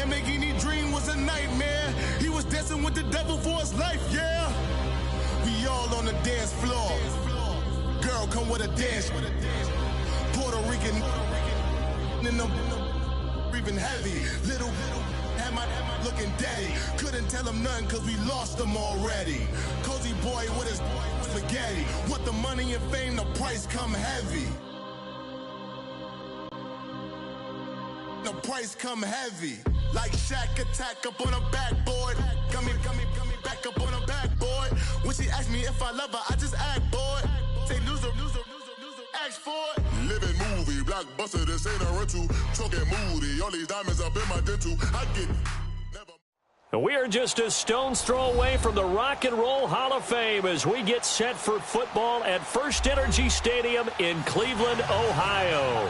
Lamborghini dream was a nightmare. He was dancing with the devil for his life, yeah. We all on the dance floor. Girl, come with a dance. Puerto Rican in the breathing heavy. Little had my looking daddy. Couldn't tell him nothing cause we lost him already. Cozy boy with his spaghetti. With the money and fame, the price come heavy. The price come heavy. Like Shaq attack up on a backboard. Got me back up on a backboard. When she asked me if I love her, I just act bored. Say loser, ask for it. Living movie, blockbuster, this ain't a rental. Choking moody, all these diamonds up in my dental. I get never. We are just a stone's throw away from the Rock and Roll Hall of Fame as we get set for football at First Energy Stadium in Cleveland, Ohio.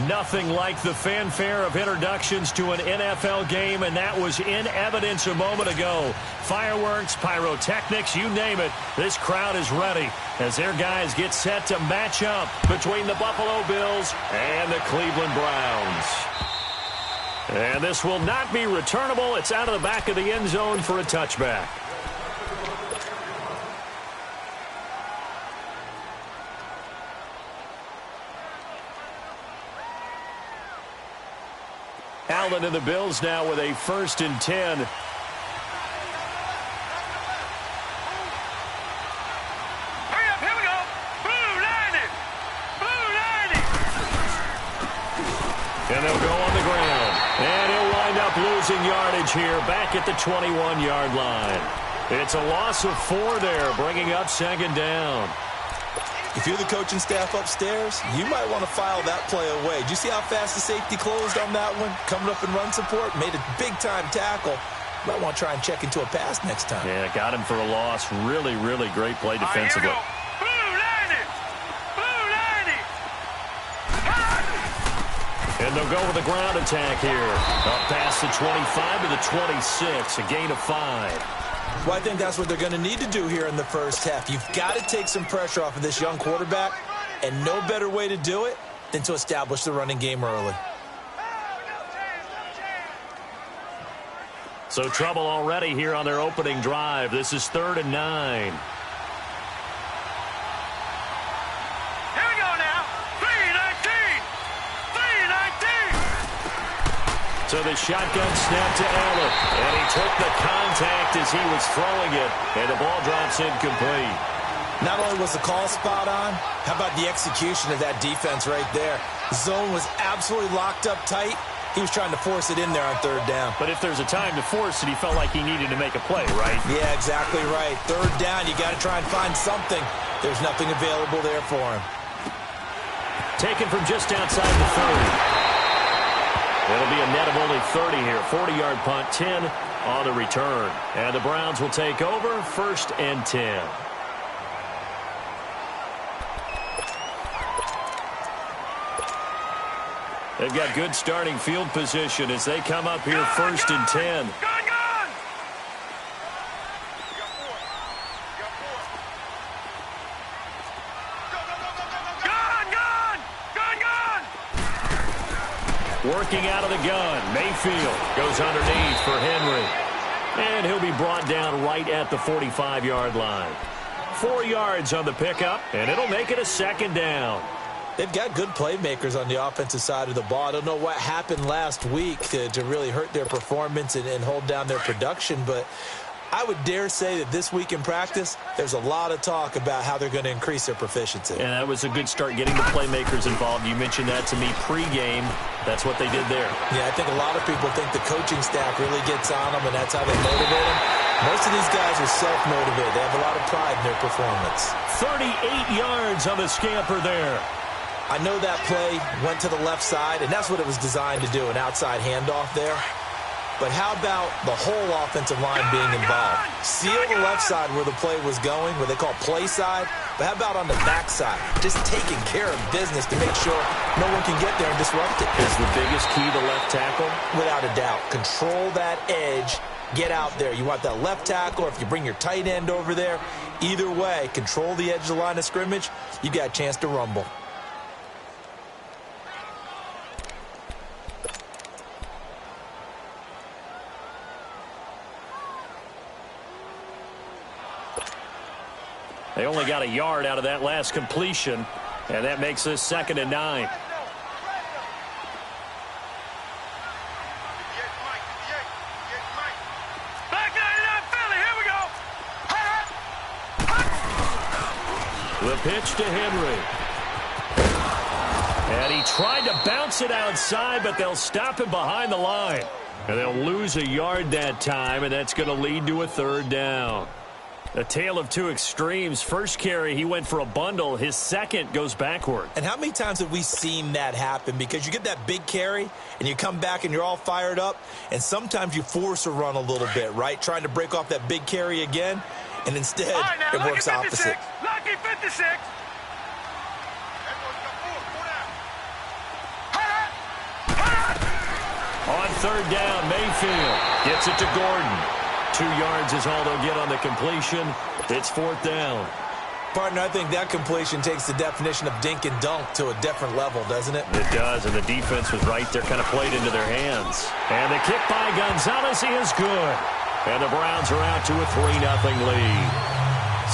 Nothing like the fanfare of introductions to an NFL game, and that was in evidence a moment ago. Fireworks, pyrotechnics, you name it. This crowd is ready as their guys get set to match up between the Buffalo Bills and the Cleveland Browns. And this will not be returnable. It's out of the back of the end zone for a touchback. Allen and the Bills now with a 1st and 10. Hurry up, here we go. Blue 90. Blue 90. And they'll go on the ground. And he'll wind up losing yardage here back at the 21-yard line. It's a loss of 4 there, bringing up 2nd down. If you're the coaching staff upstairs, you might want to file that play away. Did you see how fast the safety closed on that one? Coming up in run support, made a big-time tackle. Might want to try and check into a pass next time. Yeah, got him for a loss. Really, really great play defensively. Right, Blue 90. Blue 90. And they'll go with a ground attack here. Up past the 25 to the 26, a gain of 5. Well, I think that's what they're going to need to do here in the first half. You've got to take some pressure off of this young quarterback, and no better way to do it than to establish the running game early. So trouble already here on their opening drive. This is 3rd and 9. Here we go now. 3-19. 3-19. So the shotgun snap to Allen. And he took the contact as he was throwing it. And the ball drops incomplete. Not only was the call spot on, how about the execution of that defense right there? The zone was absolutely locked up tight. He was trying to force it in there on 3rd down. But if there's a time to force it, he felt like he needed to make a play, right? Yeah, exactly right. 3rd down, you got to try and find something. There's nothing available there for him. Taken from just outside the 30. It'll be a net of only 30 here. 40-yard punt, 10 on the return. And the Browns will take over, 1st and 10. They've got good starting field position as they come up here 1st and 10. Working out of the gun. Mayfield goes underneath for Henry. And he'll be brought down right at the 45-yard line. 4 yards on the pickup, and it'll make it a 2nd down. They've got good playmakers on the offensive side of the ball. I don't know what happened last week to really hurt their performance and hold down their production, but I would dare say that this week in practice, there's a lot of talk about how they're going to increase their proficiency. And that was a good start getting the playmakers involved. You mentioned that to me pregame. That's what they did there. Yeah, I think a lot of people think the coaching staff really gets on them, and that's how they motivate them. Most of these guys are self-motivated. They have a lot of pride in their performance. 38 yards on the scamper there. I know that play went to the left side, and that's what it was designed to do, an outside handoff there. But how about the whole offensive line being involved? Seal the left side where the play was going, what they call play side. But how about on the back side? Just taking care of business to make sure no one can get there and disrupt it. Is the biggest key the left tackle? Without a doubt. Control that edge. Get out there. You want that left tackle, or if you bring your tight end over there, either way, control the edge of the line of scrimmage, you got a chance to rumble. They only got a yard out of that last completion, and that makes this 2nd and 9. The pitch to Henry. And he tried to bounce it outside, but they'll stop him behind the line. And they'll lose a yard that time, and that's going to lead to a 3rd down. A tale of two extremes. First carry, he went for a bundle. His second goes backward. And how many times have we seen that happen? Because you get that big carry, and you come back and you're all fired up, and sometimes you force a run a little bit, right? Trying to break off that big carry again, and instead it works opposite. Lucky 56. On 3rd down, Mayfield gets it to Gordon. 2 yards is all they'll get on the completion. It's 4th down. Partner, I think that completion takes the definition of dink and dunk to a different level, doesn't it? It does, and the defense was right there, kind of played into their hands. And the kick by Gonzalez is good. And the Browns are out to a 3-0 lead.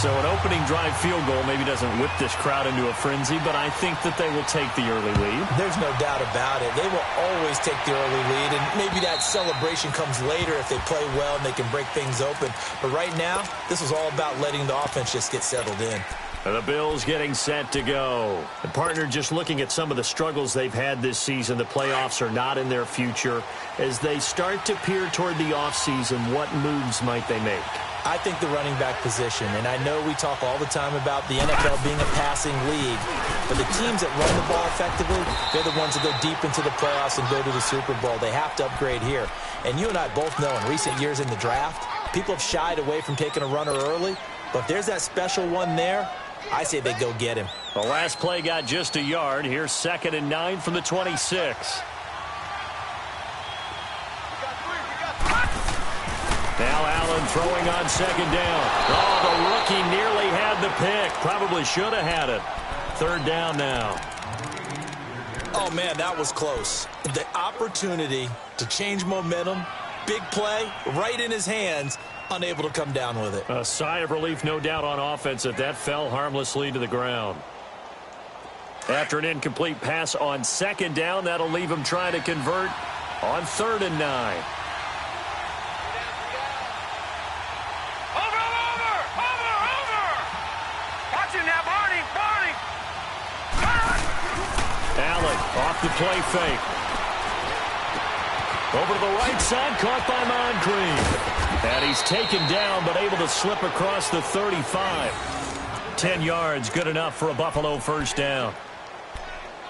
So an opening drive field goal maybe doesn't whip this crowd into a frenzy, but I think that they will take the early lead. There's no doubt about it. They will always take the early lead, and maybe that celebration comes later if they play well and they can break things open. But right now, this is all about letting the offense just get settled in. And the Bills getting set to go. And partner, just looking at some of the struggles they've had this season, the playoffs are not in their future. As they start to peer toward the offseason, what moves might they make? I think the running back position, and I know we talk all the time about the NFL being a passing league, but the teams that run the ball effectively, they're the ones that go deep into the playoffs and go to the Super Bowl. They have to upgrade here. And you and I both know in recent years in the draft, people have shied away from taking a runner early, but if there's that special one there, I say they go get him. The last play got just a yard. Here's 2nd and 9 from the 26. Now Allen throwing on 2nd down. Oh, the rookie nearly had the pick. Probably should have had it. 3rd down now. Oh, man, that was close. The opportunity to change momentum, big play, right in his hands, unable to come down with it. A sigh of relief, no doubt, on offense that that fell harmlessly to the ground. After an incomplete pass on 2nd down, that'll leave him trying to convert on 3rd and 9. Allen off the play fake. Over to the right side, caught by Moncrief. And he's taken down, but able to slip across the 35. 10 yards, good enough for a Buffalo 1st down.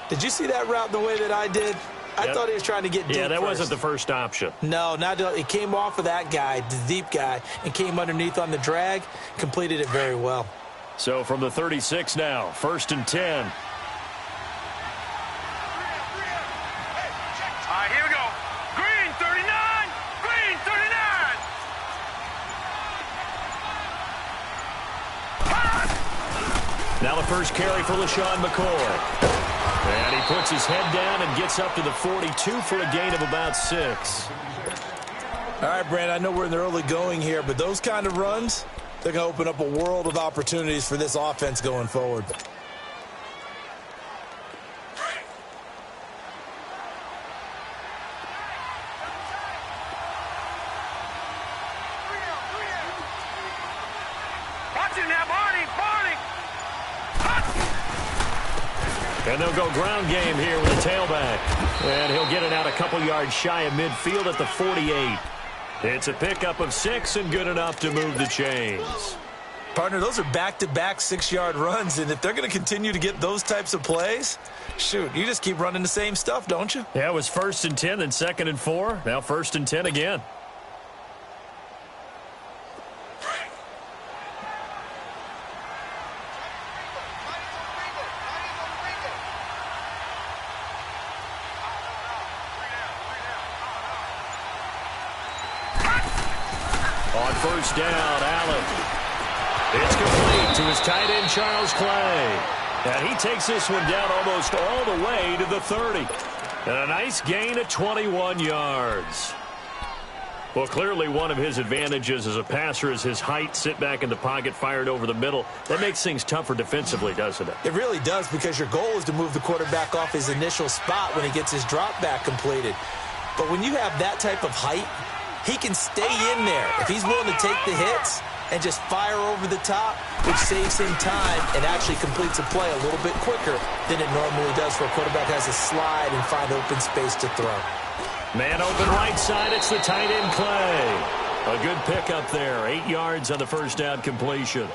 Did you see that route the way that I did? I thought he was trying to get deep. Yeah, that first. wasn't the first option. No, it came off of that guy, the deep guy, and came underneath on the drag, completed it very well. So from the 36 now, 1st and 10. Here we go. Green 39. Green 39. Now the first carry for LaShawn McCoy. And he puts his head down and gets up to the 42 for a gain of about 6. All right, Brandon, I know we're in the early going here, but those kind of runs, they're going to open up a world of opportunities for this offense going forward. And they'll go ground game here with the tailback. And he'll get it out a couple yards shy of midfield at the 48. It's a pickup of 6 and good enough to move the chains. Partner, those are back-to-back 6-yard runs, and if they're going to continue to get those types of plays, shoot, you just keep running the same stuff, don't you? Yeah, it was 1st and 10, then 2nd and 4. Now 1st and 10 again. On 1st down, Allen. It's complete to his tight end, Charles Clay. And he takes this one down almost all the way to the 30. And a nice gain of 21 yards. Well, clearly one of his advantages as a passer is his height, sit back in the pocket, fired over the middle. That makes things tougher defensively, doesn't it? It really does, because your goal is to move the quarterback off his initial spot when he gets his drop back completed. But when you have that type of height, he can stay in there if he's willing to take the hits and just fire over the top, which saves him time and actually completes a play a little bit quicker than it normally does for a quarterback who has to slide and find open space to throw. Man open right side, it's the tight end Clay. A good pickup there, 8 yards on the first down completion.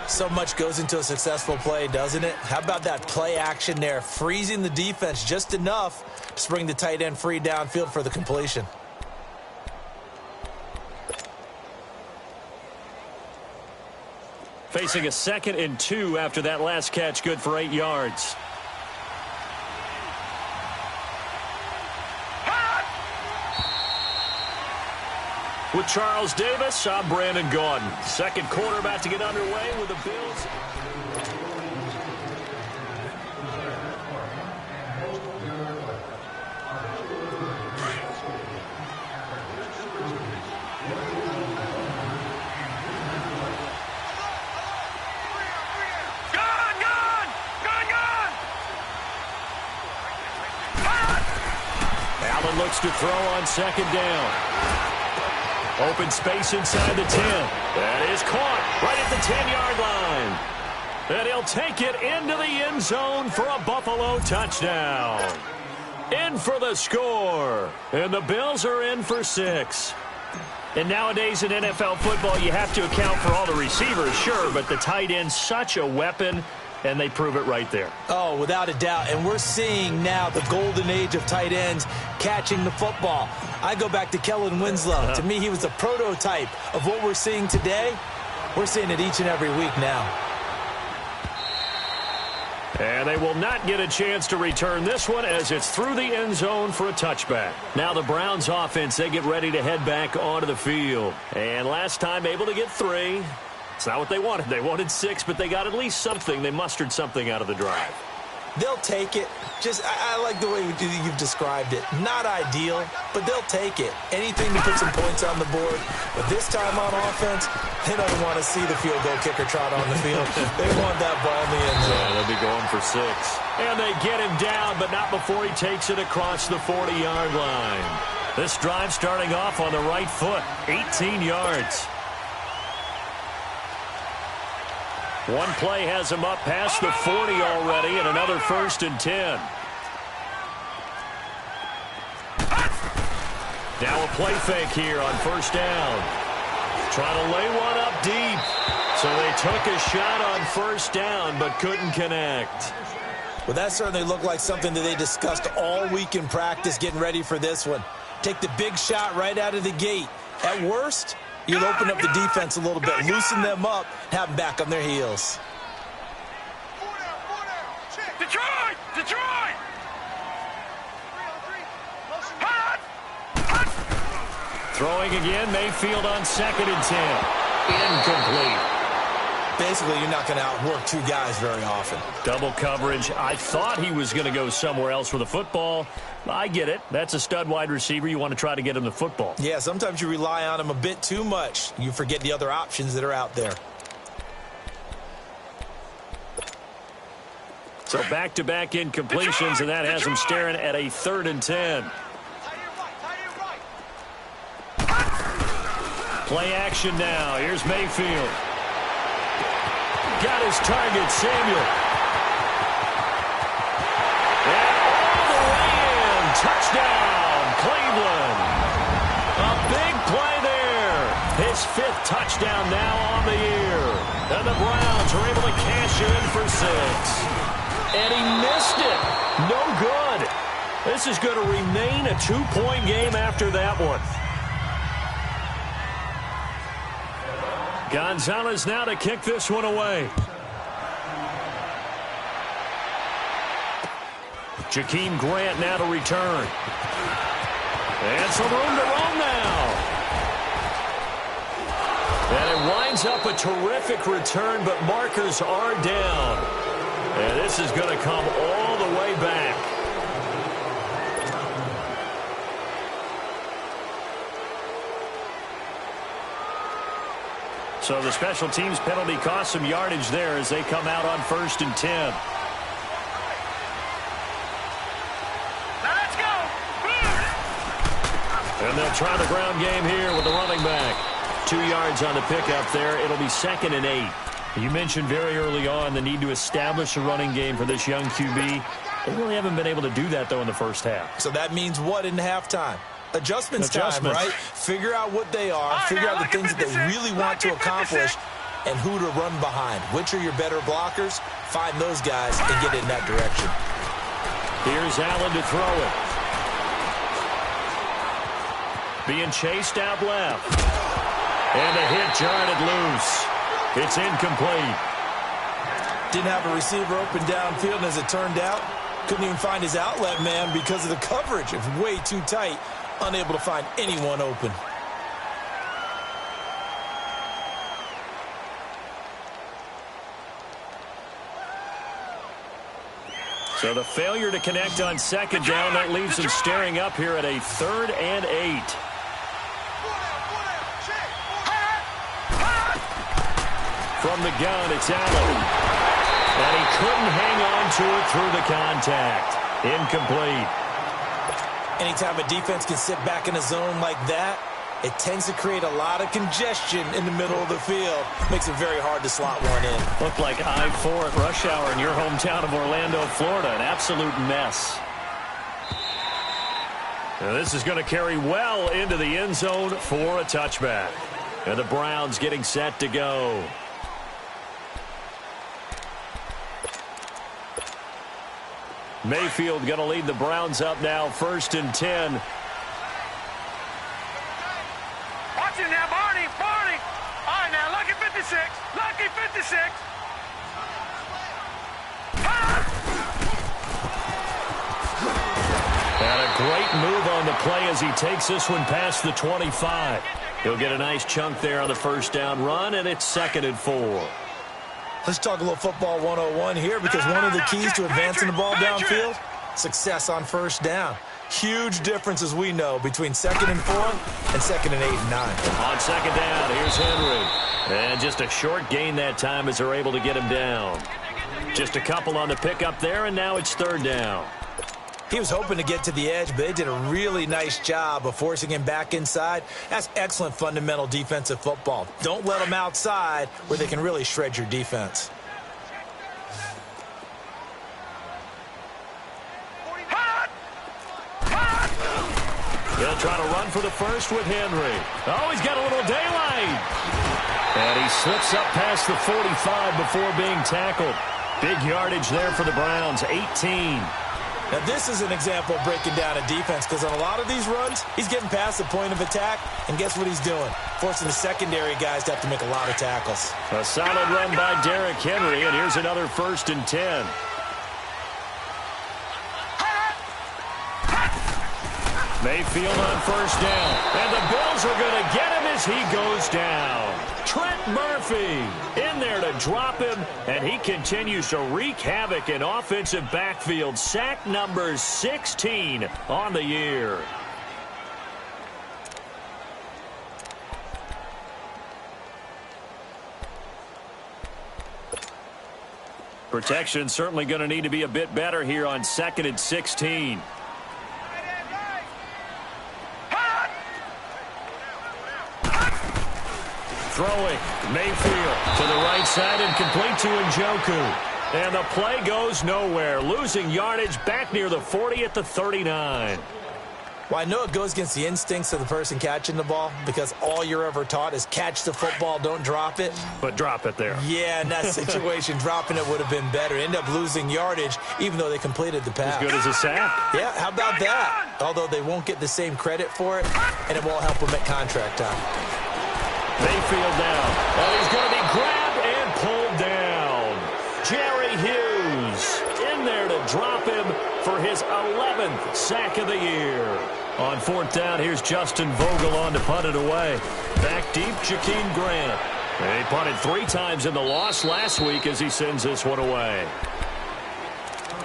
So much goes into a successful play, doesn't it? How about that play action there, freezing the defense just enough to bring the tight end free downfield for the completion. Facing a 2nd and 2 after that last catch, good for 8 yards. With Charles Davis, I'm Brandon Gaudin. Second quarter about to get underway with the Bills. Allen looks to throw on 2nd down. Open space inside the 10. That is caught right at the 10-yard line. And he'll take it into the end zone for a Buffalo touchdown. In for the score. And the Bills are in for 6. And nowadays in NFL football, you have to account for all the receivers, sure, but the tight end's such a weapon, and they prove it right there. Oh, without a doubt. And we're seeing now the golden age of tight ends catching the football. I go back to Kellen Winslow. To me, he was the prototype of what we're seeing today. We're seeing it each and every week now. And they will not get a chance to return this one as it's through the end zone for a touchback. Now the Browns offense, they get ready to head back onto the field. And last time able to get 3. It's not what they wanted. They wanted 6, but they got at least something. They mustered something out of the drive. They'll take it. I like the way you've described it. Not ideal, but they'll take it. Anything to put some points on the board. But this time on offense, they don't want to see the field goal kicker trot on the field. They want that ball in the end zone. Yeah, they'll be going for 6. And they get him down, but not before he takes it across the 40-yard line. This drive starting off on the right foot, 18 yards. One play has him up past the 40 already, and another 1st and 10. Now a play fake here on 1st down. Trying to lay one up deep. So they took a shot on 1st down, but couldn't connect. Well, that certainly looked like something that they discussed all week in practice getting ready for this one. Take the big shot right out of the gate. At worst, you'll open up the defense a little bit, loosen them up, have them back on their heels. Detroit! Detroit! Throwing again, Mayfield on 2nd and 10. Incomplete. Basically, you're not going to outwork 2 guys very often. Double coverage. I thought he was going to go somewhere else with the football. I get it. That's a stud wide receiver. You want to try to get him the football. Yeah, sometimes you rely on him a bit too much. You forget the other options that are out there. So back-to-back incompletions, and that has him staring at a 3rd and 10. Play action now. Here's Mayfield. Got his target, Samuel. And all the way in. Touchdown, Cleveland. A big play there. His 5th touchdown now on the year. And the Browns are able to cash in for 6. And he missed it. No good. This is going to remain a 2-point game after that one. Gonzalez now to kick this one away. Jakeem Grant now to return. And some room to roam now. And it winds up a terrific return, but markers are down. And this is going to come all the way back. So the special teams penalty cost some yardage there as they come out on 1st and 10. Now let's go. And they'll try the ground game here with the running back. 2 yards on the pickup there. It'll be 2nd and 8. You mentioned very early on the need to establish a running game for this young QB. They really haven't been able to do that, though, in the first half. So that means what in halftime? Adjustments time, right? Figure out what they are, figure out the things that they really want to accomplish, and who to run behind. Which are your better blockers? Find those guys and get in that direction. Here's Allen to throw it. Being chased out left. And a hit jarred it loose. It's incomplete. Didn't have a receiver open downfield, and as it turned out, couldn't even find his outlet man because of the coverage. It's way too tight. Unable to find anyone open. So the failure to connect on 2nd down, that leaves them staring up here at a 3rd and 8. From the gun, it's Allen. And he couldn't hang on to it through the contact. Incomplete. Anytime a defense can sit back in a zone like that, it tends to create a lot of congestion in the middle of the field. Makes it very hard to slot one in. Looked like I-4 at rush hour in your hometown of Orlando, Florida. An absolute mess. Now this is going to carry well into the end zone for a touchback. And the Browns getting set to go. Mayfield going to lead the Browns up now, 1st and 10. Watch it now, Barney. All right, now, lucky 56. Lucky 56. And a great move on the play as he takes this one past the 25. He'll get a nice chunk there on the 1st down run, and it's 2nd and 4. Let's talk a little football 101 here, because one of the keys to advancing the ball downfield, success on 1st down. Huge difference, as we know, between 2nd and 4 and 2nd and 8 and 9. On 2nd down, here's Henry. And just a short gain that time as they're able to get him down. Just a couple on the pickup there, and now it's 3rd down. He was hoping to get to the edge, but they did a really nice job of forcing him back inside. That's excellent fundamental defensive football. Don't let them outside where they can really shred your defense. He'll try to run for the 1st with Henry. Oh, he's got a little daylight. And he slips up past the 45 before being tackled. Big yardage there for the Browns, 18. Now, this is an example of breaking down a defense, because on a lot of these runs, he's getting past the point of attack, and guess what he's doing? Forcing the secondary guys to have to make a lot of tackles. A solid run by Derrick Henry, and here's another 1st and 10. Mayfield on 1st down, and the Bills are going to get him as he goes down. Trent Murphy in there to drop him, and he continues to wreak havoc in offensive backfield. Sack number 16 on the year. Protection certainly going to need to be a bit better here on 2nd and 16. Throwing, Mayfield to the right side and complete to Njoku. And the play goes nowhere, losing yardage back near the 40 at the 39. Well, I know it goes against the instincts of the person catching the ball, because all you're ever taught is catch the football, don't drop it. But drop it there. Yeah, in that situation, dropping it would have been better. End up losing yardage, even though they completed the pass. As good as a sack. Yeah, how about that? Although they won't get the same credit for it, and it won't help them at contract time. Mayfield down. And he's going to be grabbed and pulled down. Jerry Hughes in there to drop him for his 11th sack of the year. On 4th down, here's Justin Vogel on to punt it away. Back deep, Jakeem Grant. He punted 3 times in the loss last week as he sends this one away.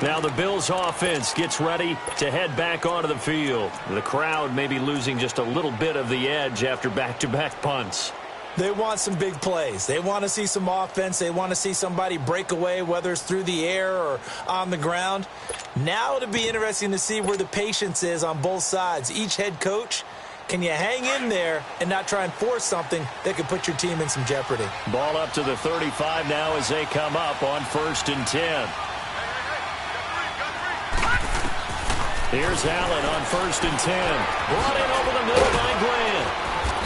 Now the Bills offense gets ready to head back onto the field. The crowd may be losing just a little bit of the edge after back-to-back punts. They want some big plays. They want to see some offense. They want to see somebody break away, whether it's through the air or on the ground. Now it'll be interesting to see where the patience is on both sides. Each head coach, can you hang in there and not try and force something that could put your team in some jeopardy? Ball up to the 35 now as they come up on 1st and 10. Here's Allen on 1st and 10. Brought in over the middle by Grant.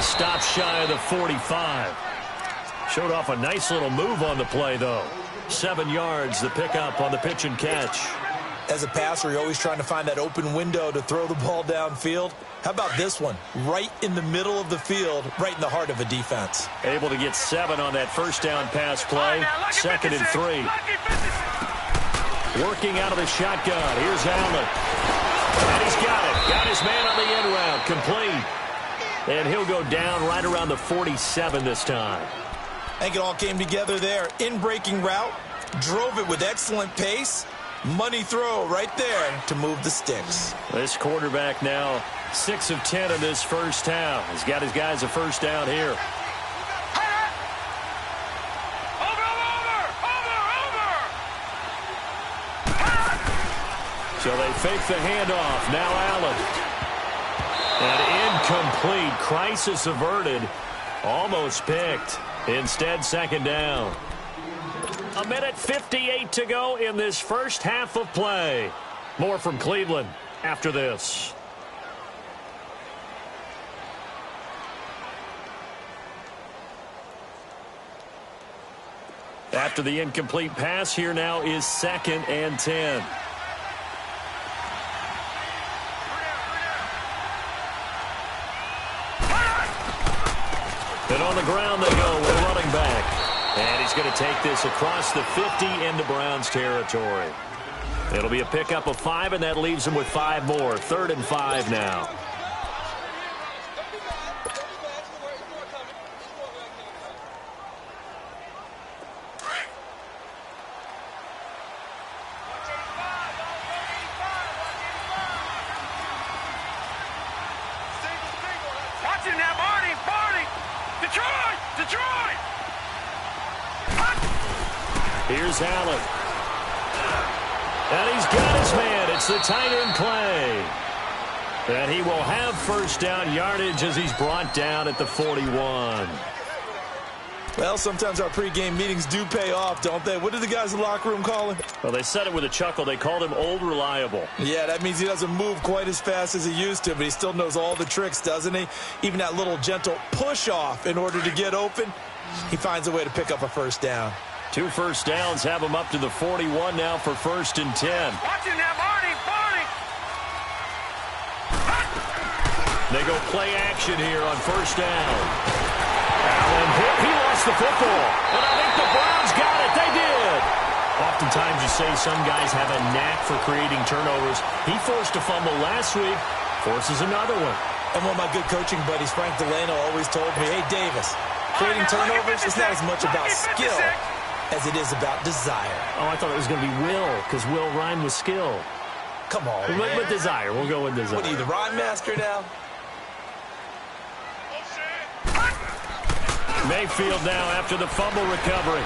Stop shy of the 45. Showed off a nice little move on the play, though. 7 yards, the pickup on the pitch and catch. As a passer, you're always trying to find that open window to throw the ball downfield. How about this one? Right in the middle of the field, right in the heart of a defense. Able to get 7 on that first down pass play. 2nd and 3. Working out of the shotgun. Here's Allen. And he's got it. Got his man on the end route. Complete. And he'll go down right around the 47 this time. I think it all came together there. In-breaking route. Drove it with excellent pace. Money throw right there to move the sticks. This quarterback now 6 of 10 in this first half. He's got his guys a first down here. So they fake the handoff. Now Allen. And incomplete. Crisis averted. Almost picked. Instead, 2nd down. 1:58 to go in this first half of play. More from Cleveland after this. After the incomplete pass, here now is 2nd and 10. And on the ground they go with a running back. And he's going to take this across the 50 into Browns territory. It'll be a pickup of 5, and that leaves him with 5 more. 3rd and 5 now. Watching that, Barney! Detroit! Here's Allen. And he's got his man. It's the tight end Clay. And he will have first down yardage as he's brought down at the 41. Well, sometimes our pregame meetings do pay off, don't they? What did the guys in the locker room call him? Well, they said it with a chuckle. They called him Old Reliable. Yeah, that means he doesn't move quite as fast as he used to, but he still knows all the tricks, doesn't he? Even that little gentle push-off in order to get open, he finds a way to pick up a first down. 2 first downs have him up to the 41 now for 1st and 10. Watching that, Barney! They go play action here on first down. Allen, he lost the football. And I think the Browns got it. They did. Oftentimes you say some guys have a knack for creating turnovers. He forced a fumble last week, forces another one. And one of my good coaching buddies, Frank Delano, always told me, hey, Davis, creating turnovers is not as much about skill as it is about desire. Oh, I thought it was going to be will, because will rhymed with skill. Come on, With desire. We'll go with desire. What are you, the rhyme master now? Mayfield now after the fumble recovery.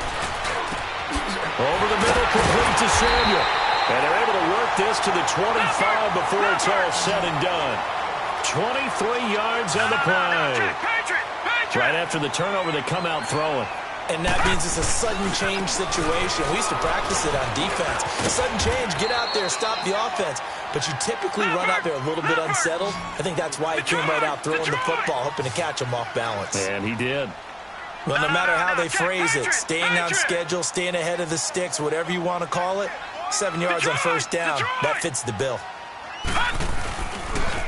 Over the middle, complete to Samuel. And they're able to work this to the 25 before it's all said and done. 23 yards on the play. Right after the turnover, they come out throwing. And that means it's a sudden change situation. We used to practice it on defense. A sudden change, get out there, stop the offense. But you typically run out there a little bit unsettled. I think that's why he came right out throwing the football, hoping to catch him off balance. And he did. Well, no matter how they phrase it, staying on schedule, staying ahead of the sticks, whatever you want to call it, 7 yards on first down, that fits the bill.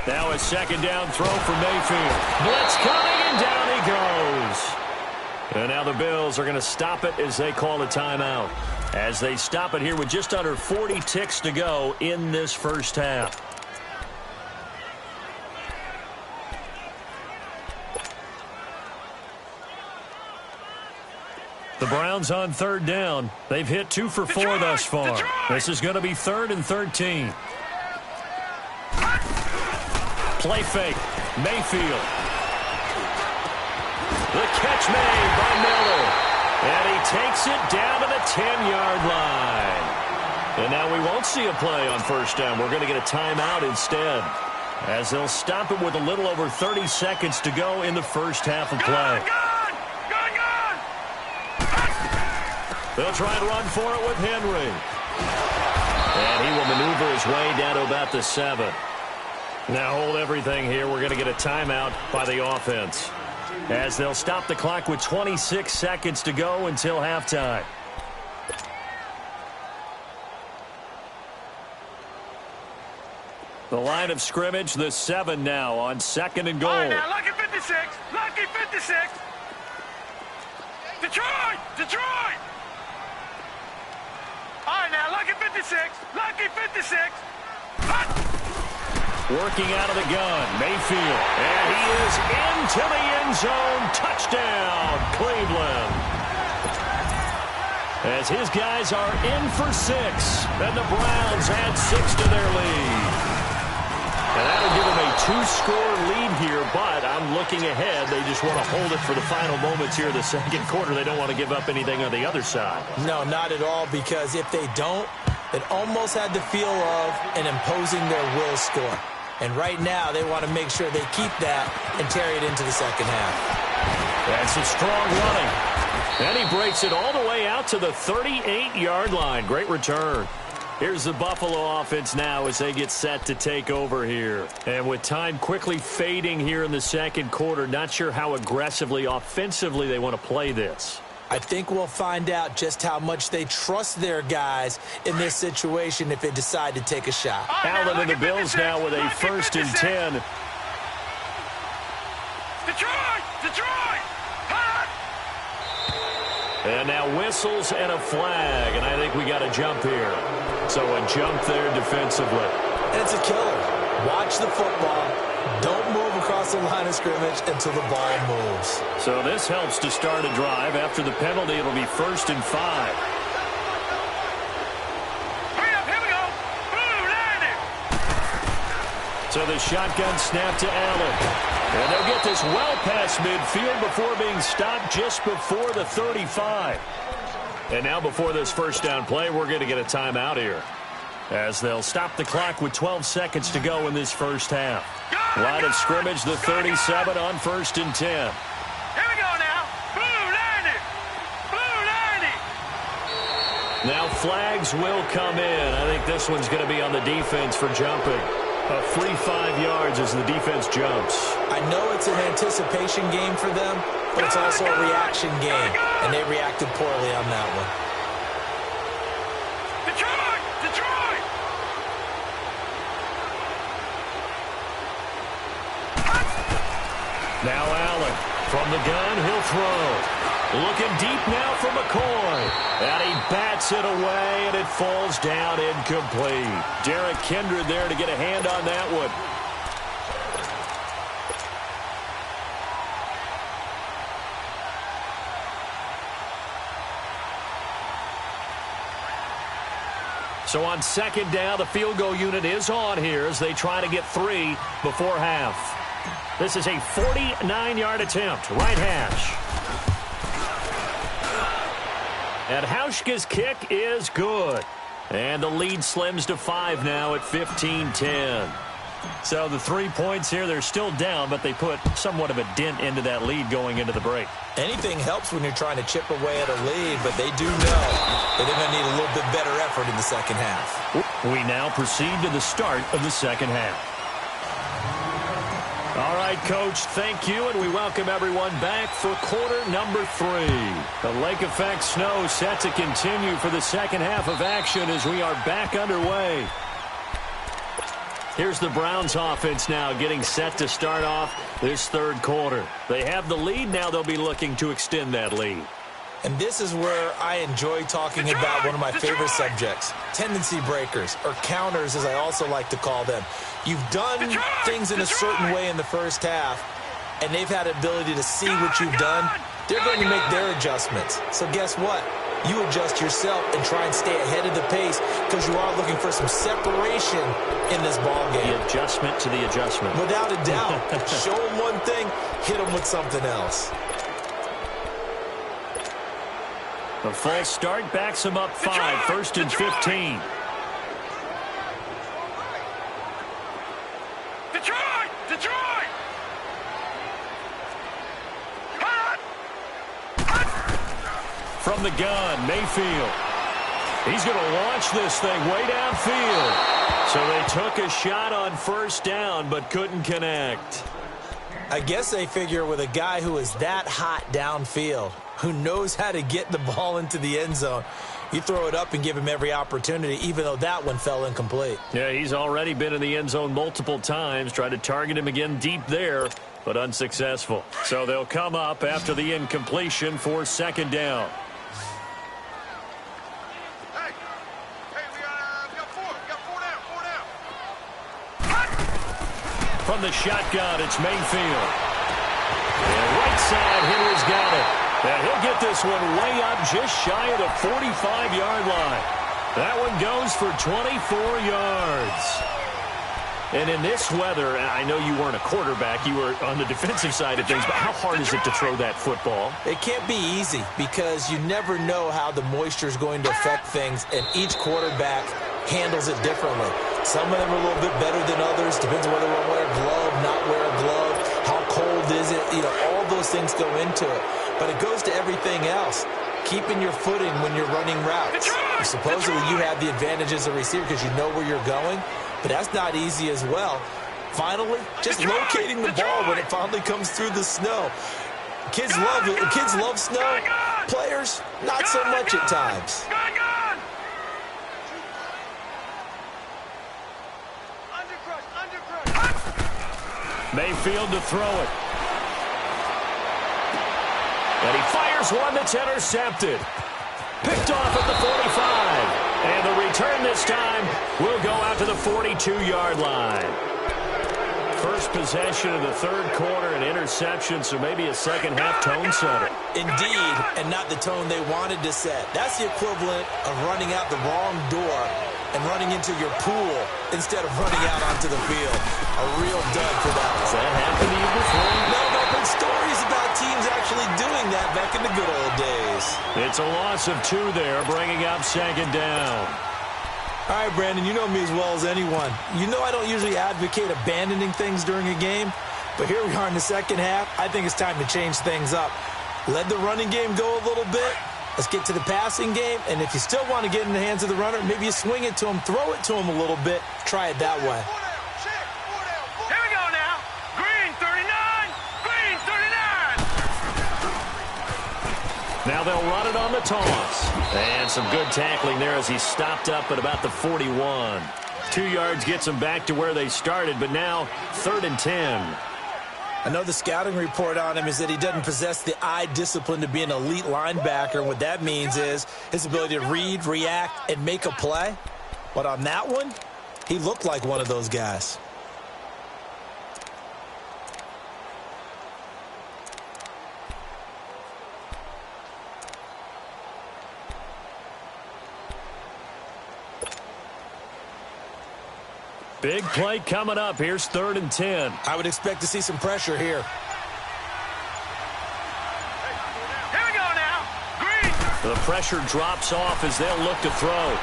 Now a second down throw for Mayfield. Blitz coming, and down he goes. And now the Bills are going to stop it as they call a timeout. As they stop it here with just under 40 ticks to go in this first half. The Browns on third down. They've hit 2 for 4 thus far. This is going to be 3rd and 13. Play fake. Mayfield. The catch made by Miller. And he takes it down to the 10-yard line. And now we won't see a play on first down. We're going to get a timeout instead, as they'll stop it with a little over 30 seconds to go in the first half of play. They'll try and run for it with Henry. And he will maneuver his way down to about the 7. Now hold everything here. We're going to get a timeout by the offense, as they'll stop the clock with 26 seconds to go until halftime. The line of scrimmage, the 7 now on 2nd and goal. All right, now, lucky 56. Lucky 56. Detroit! Detroit! All right, now, lucky 56. Lucky 56. Hut! Working out of the gun, Mayfield. And he is into the end zone. Touchdown, Cleveland. As his guys are in for 6. And the Browns add 6 to their lead. And that'll give them a 2-score lead here, but I'm looking ahead. They just want to hold it for the final moments here in the second quarter. They don't want to give up anything on the other side. No, not at all, because if they don't, it almost had the feel of an imposing their will score. And right now, they want to make sure they keep that and carry it into the second half. That's a strong running. And he breaks it all the way out to the 38-yard line. Great return. Here's the Buffalo offense now as they get set to take over here. And with time quickly fading here in the second quarter, not sure how aggressively, offensively they want to play this. I think we'll find out just how much they trust their guys in this situation if they decide to take a shot. Allen and the Bills now with a 1st and 10. Detroit! Detroit! Hut! And now whistles and a flag, and I think we got a jump here. So a jump there defensively. And it's a killer. Watch the football. Don't move across the line of scrimmage until the ball moves. So this helps to start a drive. After the penalty, it'll be 1st and 5. Hurry up, here we go. Boom, landing. So the shotgun snap to Allen. And they'll get this well past midfield before being stopped just before the 35. And now before this first down play, we're going to get a timeout here, as they'll stop the clock with 12 seconds to go in this first half. Line of scrimmage, the 37 on 1st and 10. Here we go now. Blue landing. Blue landing. Now flags will come in. I think this one's going to be on the defense for jumping. A free 5 yards as the defense jumps. I know it's an anticipation game for them, but it's also a reaction game, and they reacted poorly on that one. Detroit! Detroit! Now Allen from the gun, he'll throw. Looking deep now for McCoy. And he bats it away, and it falls down incomplete. Derek Kindred there to get a hand on that one. So on 2nd down, the field goal unit is on here as they try to get 3 before half. This is a 49-yard attempt, right hash. And Hauschka's kick is good. And the lead slims to 5 now at 15-10. So the 3 points here, they're still down, but they put somewhat of a dent into that lead going into the break. Anything helps when you're trying to chip away at a lead, but they do know that they're going to need a little bit better effort in the second half. We now proceed to the start of the second half. All right, Coach, thank you, and we welcome everyone back for quarter number 3. The lake effect snow set to continue for the second half of action as we are back underway. Here's the Browns offense now getting set to start off this third quarter. They have the lead. Now they'll be looking to extend that lead. And this is where I enjoy talking about one of my favorite subjects, tendency breakers, or counters as I also like to call them. You've done things in a certain way in the first half, and they've had the ability to see what you've done. They're going to make their adjustments. So guess what? You adjust yourself and try and stay ahead of the pace because you are looking for some separation in this ball game. The adjustment to the adjustment. Without a doubt. Show them one thing, hit them with something else. A false start backs him up 5, first and 15. Detroit! From the gun, Mayfield. He's going to launch this thing way downfield. So they took a shot on first down, but couldn't connect. I guess they figure with a guy who is that hot downfield, who knows how to get the ball into the end zone, you throw it up and give him every opportunity, even though that one fell incomplete. Yeah, he's already been in the end zone multiple times. Tried to target him again deep there, but unsuccessful. So they'll come up after the incompletion for second down. From the shotgun, it's Mayfield. And right side, Henry's got it. And he'll get this one way up just shy of the 45-yard line. That one goes for 24 yards. And in this weather, I know you weren't a quarterback. You were on the defensive side of things, but how hard is it to throw that football? It can't be easy because you never know how the moisture is going to affect things, and each quarterback handles it differently. Some of them are a little bit better than others. Depends on whether they wear a glove, not wear a glove. How cold is it? You know, all those things go into it. But it goes to everything else. Keeping your footing when you're running routes. Supposedly you have the advantage as a receiver because you know where you're going. But that's not easy as well. Finally, just locating the ball when it finally comes through the snow. Kids love it. Kids love snow. Players, not so much at times. Mayfield to throw it. And he fires one that's intercepted. Picked off at the 45. And the return this time will go out to the 42-yard line. First possession of the third quarter, an interception, so maybe a second-half tone setter. Indeed, and not the tone they wanted to set. That's the equivalent of running out the wrong door and running into your pool instead of running out onto the field. A real dud for that one. Has that happened to you before? No, but I've heard stories about teams actually doing that back in the good old days. It's a loss of 2 there, bringing up second down. All right, Brandon, you know me as well as anyone. You know I don't usually advocate abandoning things during a game, but here we are in the second half. I think it's time to change things up. Let the running game go a little bit. Let's get to the passing game, and if you still want to get in the hands of the runner, maybe you swing it to him, throw it to him a little bit, try it that way. Here we go now. Green 39. Green 39. Now they'll run it on the toss. And some good tackling there as he stopped up at about the 41. 2 yards gets him back to where they started, but now 3rd and 10. I know the scouting report on him is that he doesn't possess the eye discipline to be an elite linebacker. And what that means is his ability to read, react, and make a play. But on that one, he looked like one of those guys. Big play coming up. Here's 3rd and 10. I would expect to see some pressure here. Here we go now. Green. The pressure drops off as they'll look to throw.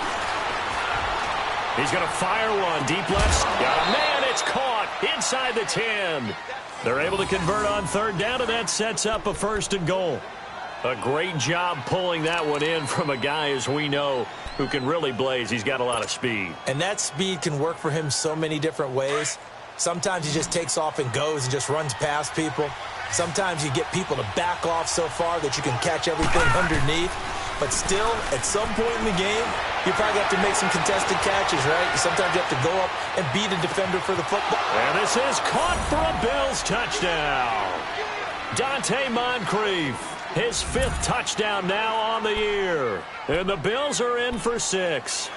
He's going to fire one. Deep left. Got a man. It's caught inside the 10. They're able to convert on 3rd down, and that sets up a 1st and goal. A great job pulling that one in from a guy, as we know, who can really blaze. He's got a lot of speed. And that speed can work for him so many different ways. Sometimes he just takes off and goes and just runs past people. Sometimes you get people to back off so far that you can catch everything underneath. But still, at some point in the game, you probably have to make some contested catches, right? Sometimes you have to go up and beat a defender for the football. And this is caught for a Bills touchdown. Dante Moncrief, his 5th touchdown now on the year. And the Bills are in for 6.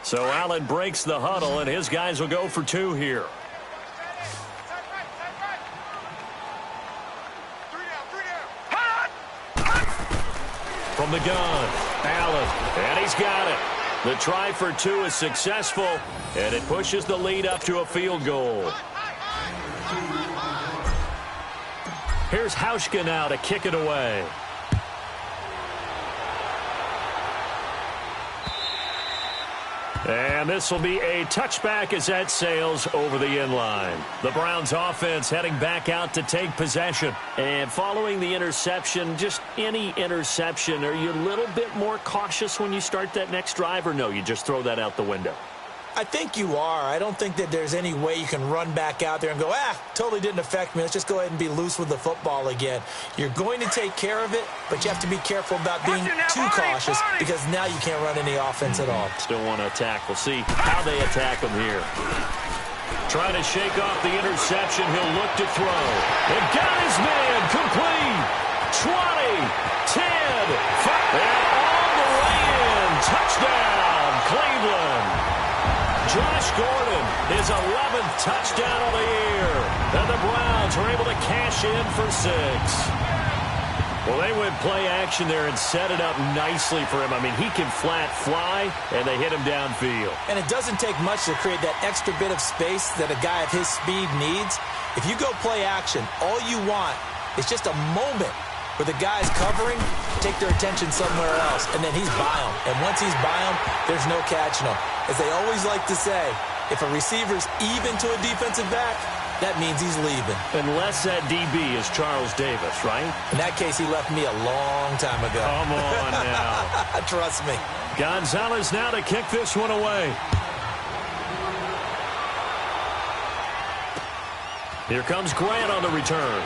So Allen breaks the huddle, and his guys will go for 2 here. From the gun, Allen, and he's got it. The try for 2 is successful, and it pushes the lead up to a field goal. Here's Hauschka now to kick it away. And this will be a touchback as that sails over the inline. The Browns offense heading back out to take possession. And following the interception, just any interception, are you a little bit more cautious when you start that next drive, or no, you just throw that out the window? I think you are. I don't think that there's any way you can run back out there and go, totally didn't affect me. Let's just go ahead and be loose with the football again. You're going to take care of it, but you have to be careful about being too cautious because now you can't run any offense at all. Still want to attack. We'll see how they attack him here. Trying to shake off the interception. He'll look to throw. And got his man complete. 20, 10, 5, and all the way in. Touchdown, Cleveland. Josh Gordon, his 11th touchdown of the year. And the Browns are able to cash in for 6. Well, they went play action there and set it up nicely for him. I mean, he can flat fly, and they hit him downfield. And it doesn't take much to create that extra bit of space that a guy of his speed needs. If you go play action, all you want is just a moment where the guy's covering, take their attention somewhere else, and then he's by him. And once he's by him, there's no catching him. As they always like to say, if a receiver's even to a defensive back, that means he's leaving. Unless that DB is Charles Davis, right? In that case, he left me a long time ago. Come on now. Trust me. Gonzalez now to kick this one away. Here comes Grant on the return.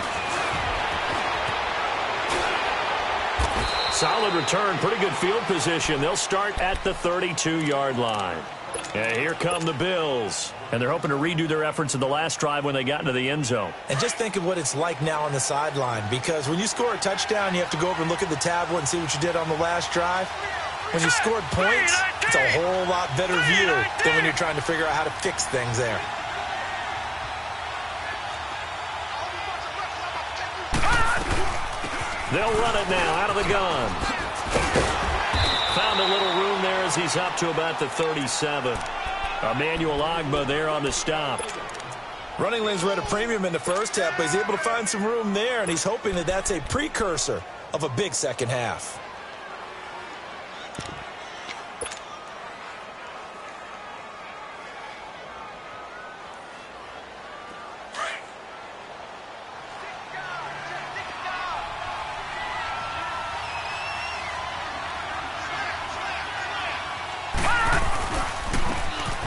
Solid return, pretty good field position. They'll start at the 32-yard line. And here come the Bills. And they're hoping to redo their efforts in the last drive when they got into the end zone. And just think of what it's like now on the sideline, because when you score a touchdown, you have to go over and look at the tablet and see what you did on the last drive. When you scored points, it's a whole lot better view than when you're trying to figure out how to fix things there. They'll run it now out of the gun. Found a little room there as he's up to about the 37. Emmanuel Ogbah there on the stop. Running lanes were at a premium in the first half, but he's able to find some room there, and he's hoping that that's a precursor of a big second half.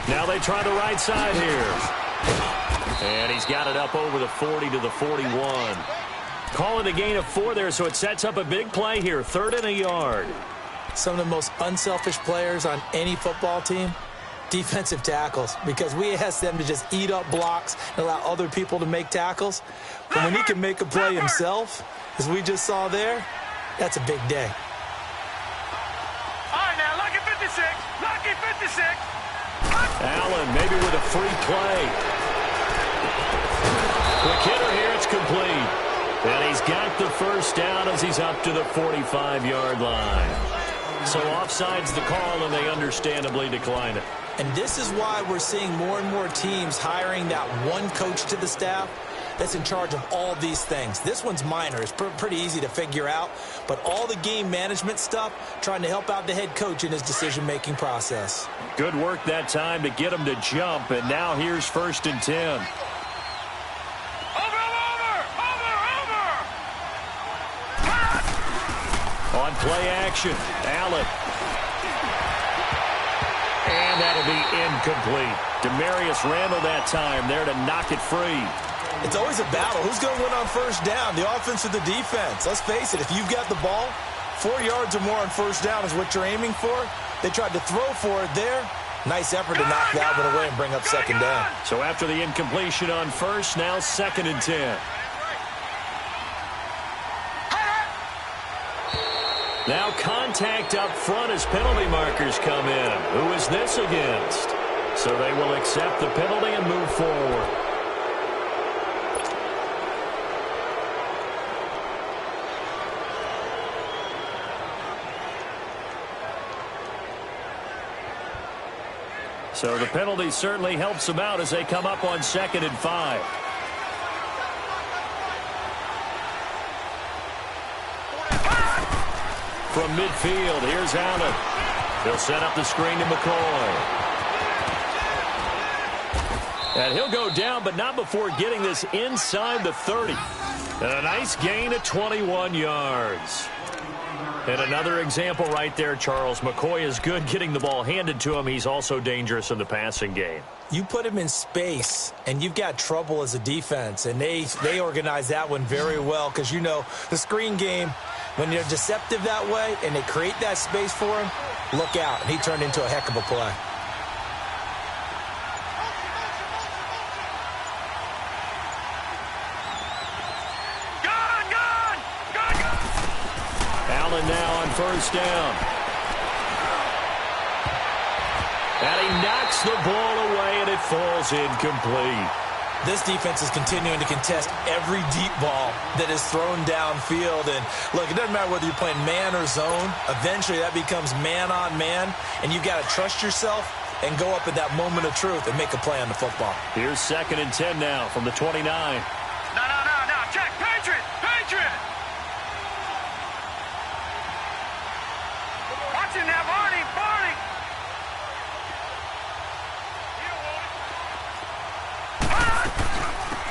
Now they try the right side here. And he's got it up over the 40 to the 41. Call it a gain of 4 there, so it sets up a big play here. 3rd and a yard. Some of the most unselfish players on any football team, defensive tackles, because we ask them to just eat up blocks and allow other people to make tackles. But when he can make a play himself, as we just saw there, that's a big day. All right, now, lucky 56. Lucky 56. Allen maybe with a free play. Quick hitter here, it's complete. And he's got the first down as he's up to the 45-yard line. So offside's the call, and they understandably decline it. And this is why we're seeing more and more teams hiring that one coach to the staff that's in charge of all these things. This one's minor. It's pretty easy to figure out. But all the game management stuff, trying to help out the head coach in his decision-making process. Good work that time to get him to jump, and now here's 1st and 10. On play action, Allen. And that'll be incomplete. Demarius Randall that time there to knock it free. It's always a battle. Who's going to win on first down, the offense or the defense? Let's face it, if you've got the ball, 4 yards or more on first down is what you're aiming for. They tried to throw for it there. Nice effort to knock that one away and bring up 2nd down. So after the incompletion on first, now 2nd and 10. Now contact up front as penalty markers come in. Who is this against? So they will accept the penalty and move forward. So the penalty certainly helps them out as they come up on 2nd and 5. from midfield. Here's Allen. He'll set up the screen to McCoy. And he'll go down, but not before getting this inside the 30. And a nice gain of 21 yards. And another example right there, Charles. McCoy is good getting the ball handed to him. He's also dangerous in the passing game. You put him in space, and you've got trouble as a defense. And they organize that one very well because, you know, the screen game, when you're deceptive that way and they create that space for him, look out. And he turned into a heck of a play. Now on first down. And he knocks the ball away, and it falls incomplete. This defense is continuing to contest every deep ball that is thrown downfield. And, look, it doesn't matter whether you're playing man or zone. Eventually, that becomes man on man, and you've got to trust yourself and go up at that moment of truth and make a play on the football. Here's 2nd and 10 now from the 29. No. Check. Patriot. Watch him now, Barney.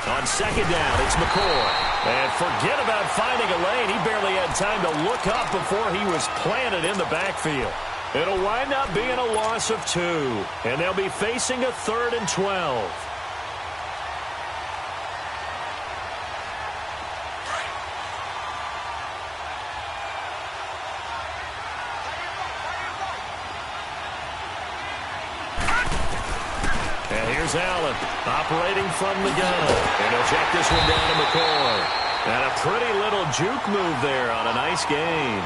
On 2nd down, it's McCoy. And forget about finding a lane. He barely had time to look up before he was planted in the backfield. It'll wind up being a loss of 2. And they'll be facing a 3rd and 12. Allen operating from the gun. And he'll check this one down to McCoy. And a pretty little juke move there on a nice gain.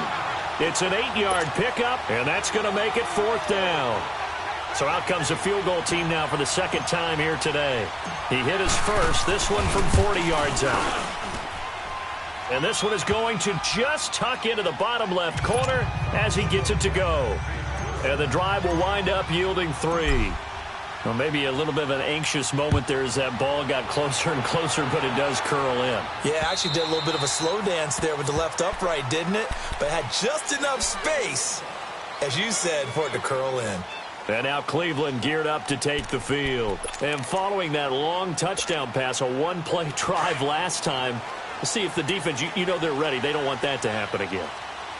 It's an 8-yard pickup, and that's going to make it 4th down. So out comes the field goal team now for the 2nd time here today. He hit his first, this one from 40 yards out. And this one is going to just tuck into the bottom left corner as he gets it to go. And the drive will wind up yielding 3. Well, maybe a little bit of an anxious moment there as that ball got closer and closer, but it does curl in. Yeah, actually did a little bit of a slow dance there with the left upright, didn't it? But had just enough space, as you said, for it to curl in. And now Cleveland geared up to take the field. And following that long touchdown pass, a one-play drive last time, to see if the defense, you know they're ready. They don't want that to happen again.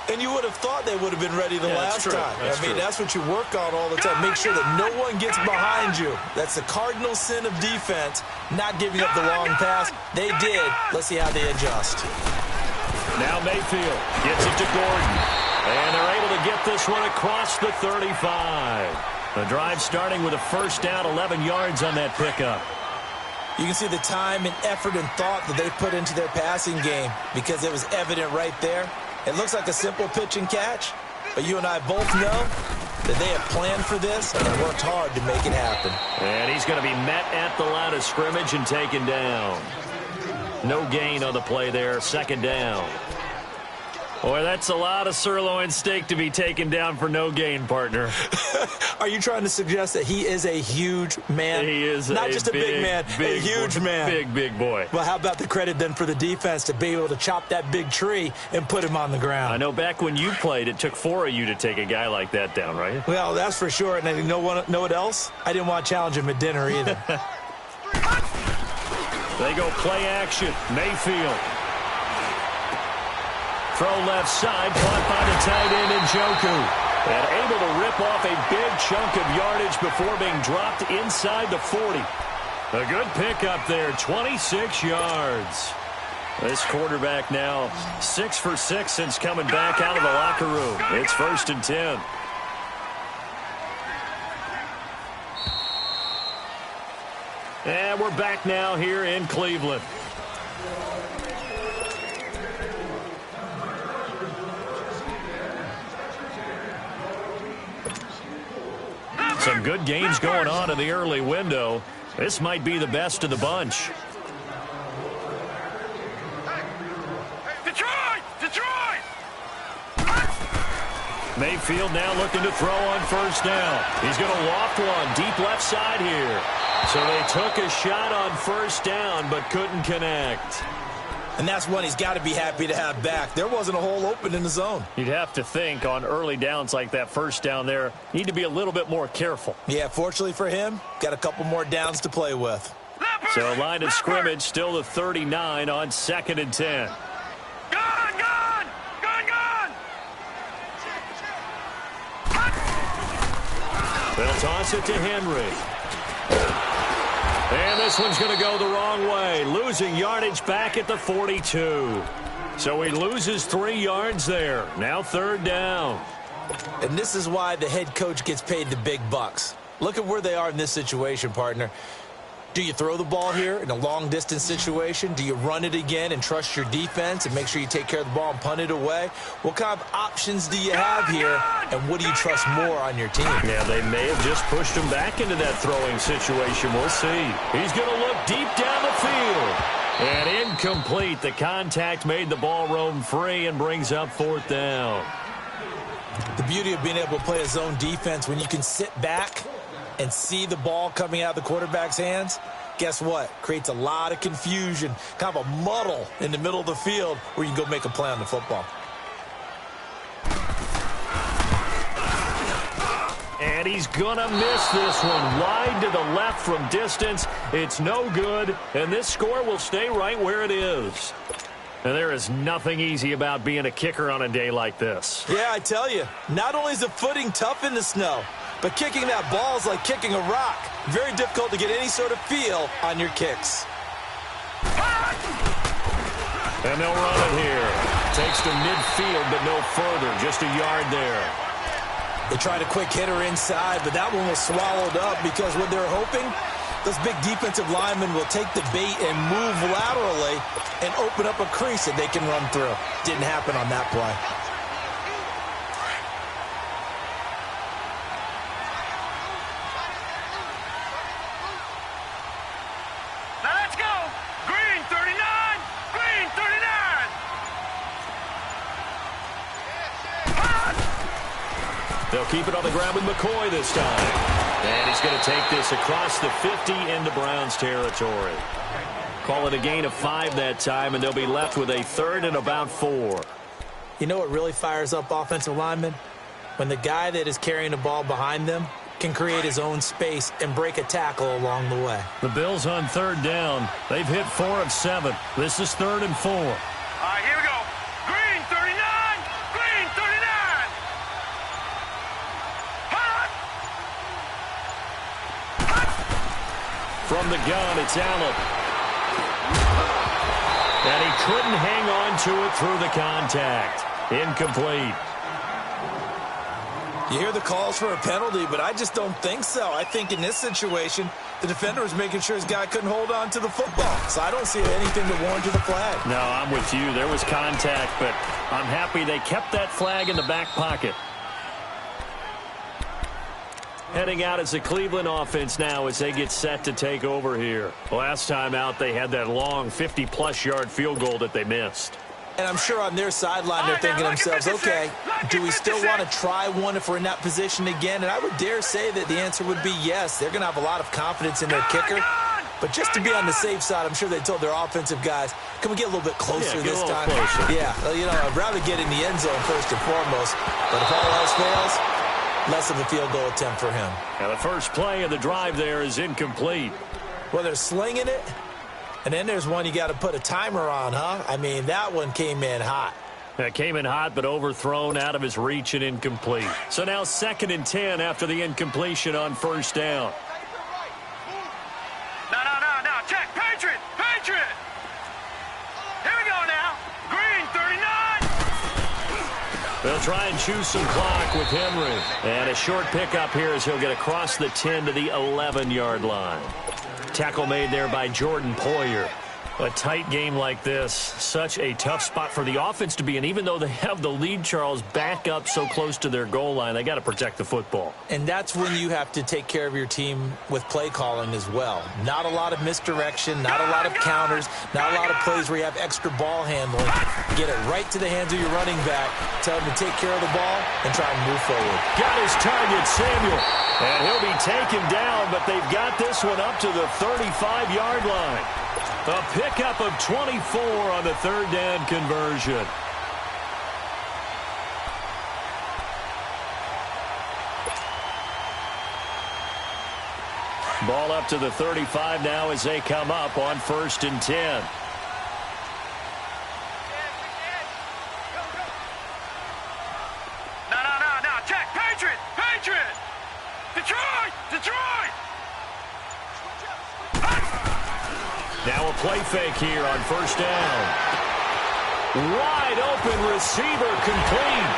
And you would have thought they would have been ready the last time. That's what you work on all the time. Make sure that no one gets behind you. That's the cardinal sin of defense, not giving up the long pass. They did. Let's see how they adjust. Now Mayfield gets it to Gordon. And they're able to get this one across the 35. The drive starting with a first down, 11 yards on that pickup. You can see the time and effort and thought that they put into their passing game because it was evident right there. It looks like a simple pitch and catch, but you and I both know that they have planned for this and worked hard to make it happen. And he's going to be met at the line of scrimmage and taken down. No gain on the play there, 2nd down. Boy, that's a lot of sirloin steak to be taken down for no gain, partner. Are you trying to suggest that he is a huge man? He is not just a big man, a huge man. Big boy. Well, how about the credit then for the defense to be able to chop that big tree and put him on the ground? I know back when you played, it took 4 of you to take a guy like that down, right? Well, that's for sure. And you know what else? I didn't want to challenge him at dinner either. They go play action. Mayfield. Throw left side, caught by the tight end Njoku. And able to rip off a big chunk of yardage before being dropped inside the 40. A good pickup there, 26 yards. This quarterback now 6 for 6 since coming back out of the locker room. It's 1st and 10. And we're back now here in Cleveland. Some good games going on in the early window. This might be the best of the bunch. Detroit! Mayfield now looking to throw on first down. He's going to loft one deep left side here. So they took a shot on first down but couldn't connect. And that's one he's got to be happy to have back. There wasn't a hole open in the zone. You'd have to think on early downs like that first down there, need to be a little bit more careful. Yeah, fortunately for him, got a couple more downs to play with. So line of scrimmage still the 39 on 2nd and 10. They'll toss it to Henry. And this one's going to go the wrong way, losing yardage back at the 42. So he loses 3 yards there. Now 3rd down. And this is why the head coach gets paid the big bucks. Look at where they are in this situation, partner. Do you throw the ball here in a long-distance situation? Do you run it again and trust your defense and make sure you take care of the ball and punt it away? What kind of options do you have here, and what do you trust more on your team? Yeah, they may have just pushed him back into that throwing situation. We'll see. He's going to look deep down the field. And incomplete. The contact made the ball roam free and brings up 4th down. The beauty of being able to play a zone defense when you can sit back and see the ball coming out of the quarterback's hands, guess what? Creates a lot of confusion, kind of a muddle in the middle of the field where you can go make a play on the football. And he's going to miss this one. Wide to the left from distance. It's no good, and this score will stay right where it is. And there is nothing easy about being a kicker on a day like this. Yeah, I tell you, not only is the footing tough in the snow, but kicking that ball is like kicking a rock. Very difficult to get any sort of feel on your kicks. And they'll run it here. Takes to midfield, but no further. Just a yard there. They tried a quick hitter inside, but that one was swallowed up because what they're hoping, those big defensive linemen will take the bait and move laterally and open up a crease that they can run through. Didn't happen on that play. They'll keep it on the ground with McCoy this time. And he's going to take this across the 50 into Browns territory. Call it a gain of 5 that time, and they'll be left with a 3rd and about 4. You know what really fires up offensive linemen? When the guy that is carrying the ball behind them can create his own space and break a tackle along the way. The Bills on 3rd down. They've hit 4 of 7. This is 3rd and 4. All right, here we go. Green 39. Green 39. From the gun, it's Allen. And he couldn't hang on to it through the contact. Incomplete. You hear the calls for a penalty, but I just don't think so. I think in this situation, the defender was making sure his guy couldn't hold on to the football. So I don't see anything to warrant the flag. No, I'm with you. There was contact, but I'm happy they kept that flag in the back pocket. Heading out as the Cleveland offense now as they get set to take over here. Last time out, they had that long 50-plus yard field goal that they missed. And I'm sure on their sideline they're thinking to themselves, okay, do we still want to try one if we're in that position again? And I would dare say that the answer would be yes. They're going to have a lot of confidence in their kicker. But just to be on the safe side, I'm sure they told their offensive guys, can we get a little bit closer this time? Closer. Yeah, you know, I'd rather get in the end zone first and foremost. But if all else fails, less of a field goal attempt for him. Now the first play of the drive there is incomplete. Well, they're slinging it. And then there's one you got to put a timer on, huh? I mean, that one came in hot. That came in hot, but overthrown out of his reach and incomplete. So now 2nd and 10 after the incompletion on 1st down. No. Check. Patriot. Here we go now. Green 39. They'll try and choose some clock with Henry. And a short pickup here as he'll get across the 10 to the 11-yard line. Tackle made there by Jordan Poyer. A tight game like this, such a tough spot for the offense to be in. Even though they have the lead, Charles, back up so close to their goal line, they got to protect the football. And that's when you have to take care of your team with play calling as well. Not a lot of misdirection, not a lot of counters, not a lot of plays where you have extra ball handling. Get it right to the hands of your running back, tell him to take care of the ball, and try and move forward. Got his target, Samuel. And he'll be taken down, but they've got this one up to the 35-yard line. A pickup of 24 on the third down conversion. Ball up to the 35 now as they come up on 1st and 10. No. Check. Patriot. Detroit. Now a play fake here on 1st down. Wide open receiver complete.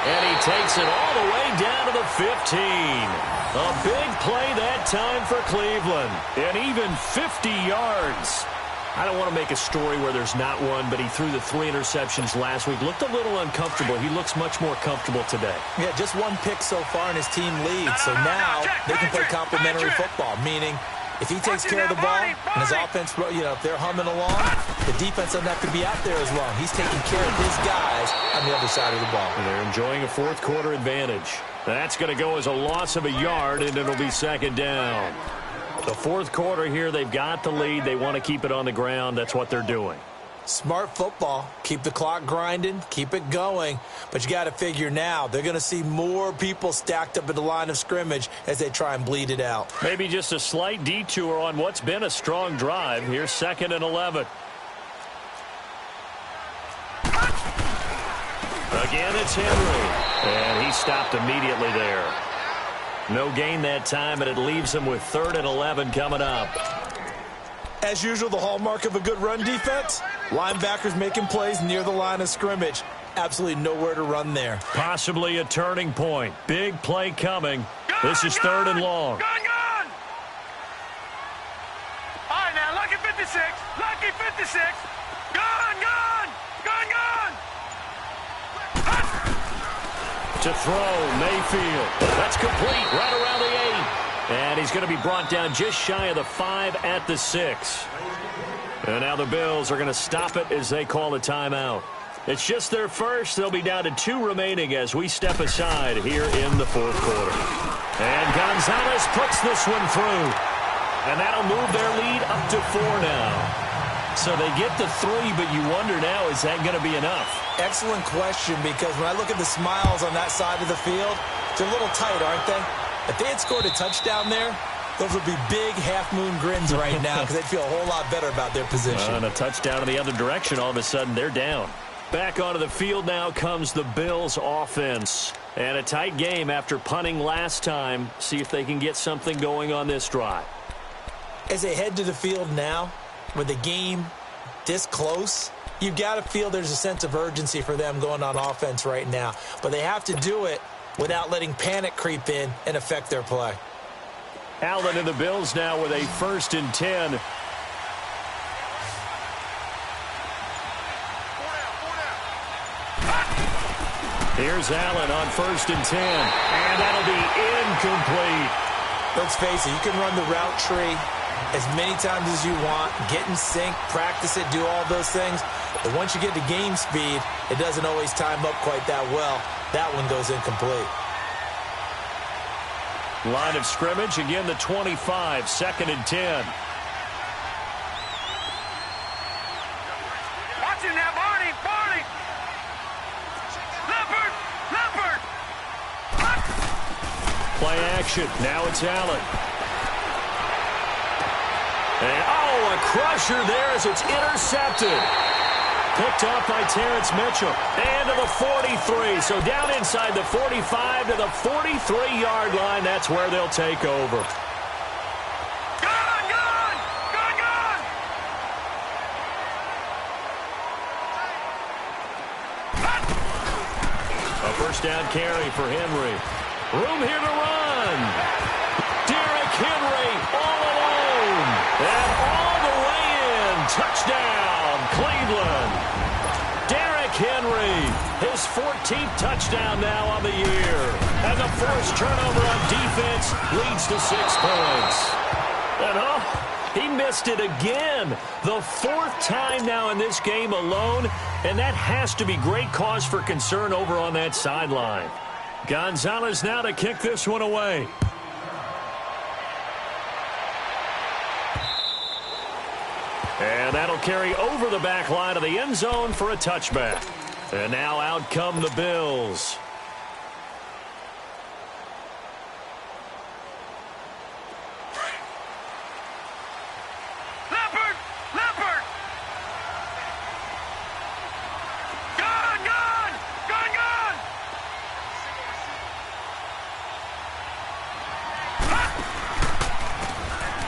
And he takes it all the way down to the 15. A big play that time for Cleveland. And even 50 yards. I don't want to make a story where there's not one, but he threw the 3 interceptions last week. Looked a little uncomfortable. He looks much more comfortable today. Yeah, just 1 pick so far and his team leads. So now they can play complementary football, meaning if he takes care of the ball and his offense, if they're humming along, the defense doesn't have to be out there as long. He's taking care of his guys on the other side of the ball. And they're enjoying a 4th quarter advantage. That's going to go as a loss of a yard, and it'll be 2nd down. The 4th quarter here, they've got the lead. They want to keep it on the ground. That's what they're doing. Smart football. Keep the clock grinding. Keep it going. But you got to figure now, they're going to see more people stacked up at the line of scrimmage as they try and bleed it out. Maybe just a slight detour on what's been a strong drive. Here's 2nd and 11. Again, it's Henry. And he stopped immediately there. No gain that time, and it leaves him with 3rd and 11 coming up. As usual, the hallmark of a good run defense, linebackers making plays near the line of scrimmage. Absolutely nowhere to run there. Possibly a turning point. Big play coming. This is 3rd and long. Gun! All right, now, lucky 56. Gun! To throw, Mayfield. That's complete right around the 8. And he's going to be brought down just shy of the 5 at the 6. And now the Bills are going to stop it as they call a timeout. It's just their first. They'll be down to 2 remaining as we step aside here in the 4th quarter. And Gonzalez puts this one through. And that'll move their lead up to 4 now. So they get the 3, but you wonder now, is that going to be enough? Excellent question, because when I look at the smiles on that side of the field, they're a little tight, aren't they? If they had scored a touchdown there, those would be big half-moon grins right now because they'd feel a whole lot better about their position. And a touchdown in the other direction, all of a sudden they're down. Back onto the field now comes the Bills offense. And a tight game after punting last time. See if they can get something going on this drive. As they head to the field now, with the game this close, you've got to feel there's a sense of urgency for them going on offense right now. But they have to do it without letting panic creep in and affect their play. Allen and the Bills now with a 1st and 10. Here's Allen on 1st and 10. And that'll be incomplete. Let's face it, you can run the route tree as many times as you want, get in sync, practice it, do all those things. But once you get to game speed, it doesn't always time up quite that well. That one goes incomplete. Line of scrimmage, again the 25, 2nd and 10. Watch him now, Barney! Leopard! Play action, now it's Allen. And, a crusher there as it's intercepted. Picked off by Terrence Mitchell. And to the 43. So down inside the 45 to the 43-yard line. That's where they'll take over. Gun! A 1st down carry for Henry. Room here to run. Derrick Henry all alone. And all the way in. Touchdown, Cleveland. Derrick Henry, his 14th touchdown now on the year. And the forced turnover on defense leads to 6 points. And he missed it again. The 4th time now in this game alone. And that has to be great cause for concern over on that sideline. Gonzalez now to kick this one away. And that'll carry over the back line of the end zone for a touchback. And now out come the Bills.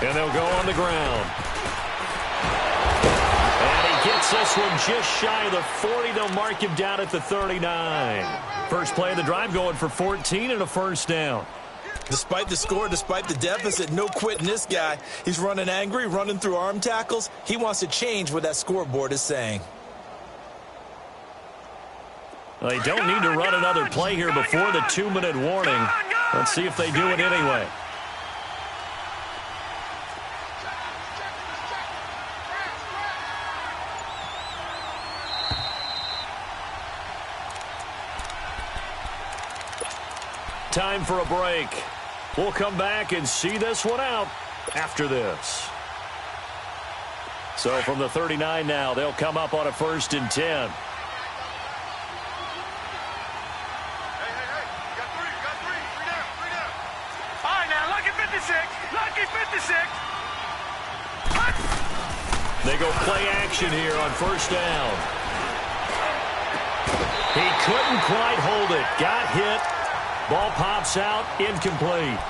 And they'll go on the ground. And he gets this one just shy of the 40. They'll mark him down at the 39. First play of the drive going for 14 and a first down. Despite the score, despite the deficit, no quitting this guy. He's running angry, running through arm tackles. He wants to change what that scoreboard is saying. Well, they don't need to run another play here before the 2-minute warning. Let's see if they do it anyway. Time for a break. We'll come back and see this one out after this. So from the 39 now, they'll come up on a 1st and 10. All right, now, lucky 56. Lucky 56. They go play action here on 1st down. He couldn't quite hold it. Got hit. Ball pops out, incomplete.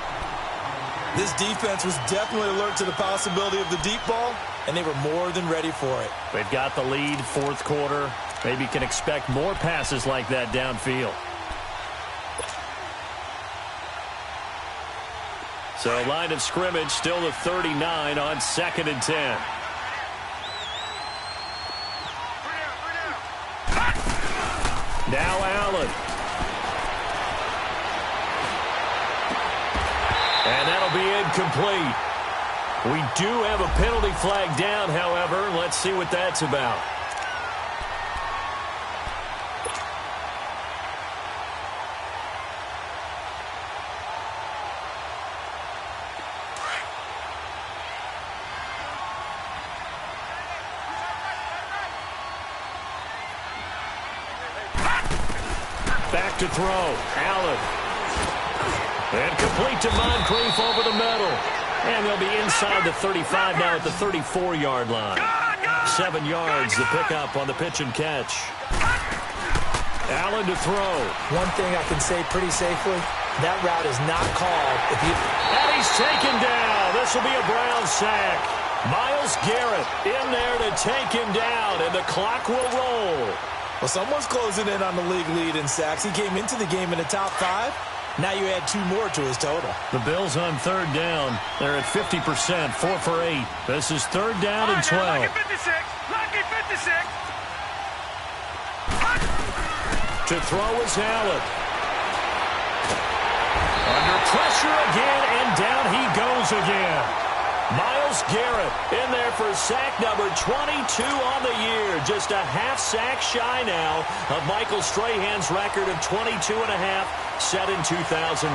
This defense was definitely alert to the possibility of the deep ball, and they were more than ready for it. They've got the lead, 4th quarter. Maybe can expect more passes like that downfield. So line of scrimmage, still the 39 on 2nd and 10. Now Allen. And that'll be incomplete. We do have a penalty flag down, however. Let's see what that's about. Back to throw. Allen. And complete to Moncrief over the middle. And they'll be inside the 35 now at the 34-yard line. 7 yards the pickup on the pitch and catch. Allen to throw. One thing I can say pretty safely, that route is not called. And he's taken down. This will be a Brown sack. Myles Garrett in there to take him down, and the clock will roll. Well, someone's closing in on the league lead in sacks. He came into the game in the top 5. Now you add 2 more to his total. The Bills on 3rd down. They're at 50%, 4 for 8. This is 3rd down and 12. Lucky 56. Lucky 56. To throw is Allen. Under pressure again, and down he goes again. Myles Garrett in there for sack number 22 on the year. Just a half sack shy now of Michael Strahan's record of 22.5, set in 2001.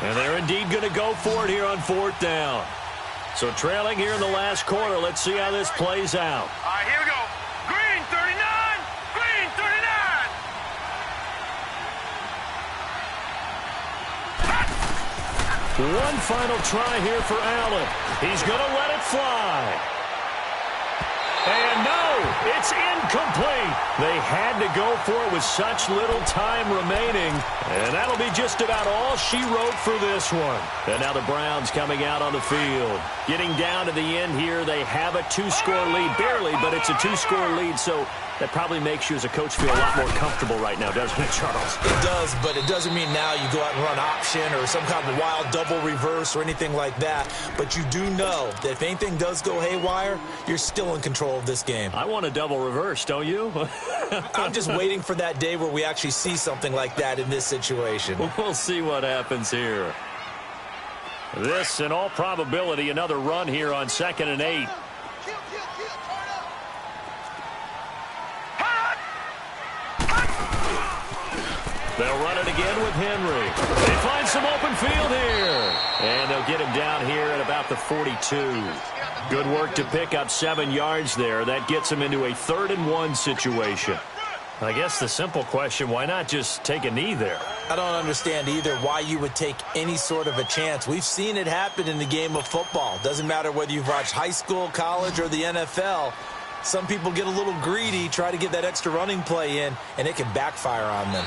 And they're indeed going to go for it here on 4th down. So trailing here in the last quarter. Let's see how this plays out. All right, here we go. Green 39. Green 39. One final try here for Allen. He's going to let it fly. And no, it's incomplete. They had to go for it with such little time remaining. And that'll be just about all she wrote for this one. And now the Browns coming out on the field. Getting down to the end here, they have a 2-score lead. Barely, but it's a 2-score lead, so that probably makes you as a coach feel a lot more comfortable right now, doesn't it, Charles? It does, but it doesn't mean now you go out and run option or some kind of wild double reverse or anything like that. But you do know that if anything does go haywire, you're still in control of this game. I want a double reverse, don't you? I'm just waiting for that day where we actually see something like that in this situation. We'll see what happens here. This, in all probability, another run here on 2nd and 8. They'll run it again with Henry. They find some open field here. And they'll get him down here at about the 42. Good work to pick up 7 yards there. That gets him into a 3rd-and-1 situation. I guess the simple question, why not just take a knee there? I don't understand either why you would take any sort of a chance. We've seen it happen in the game of football. Doesn't matter whether you've watched high school, college, or the NFL. Some people get a little greedy, try to get that extra running play in, and it can backfire on them.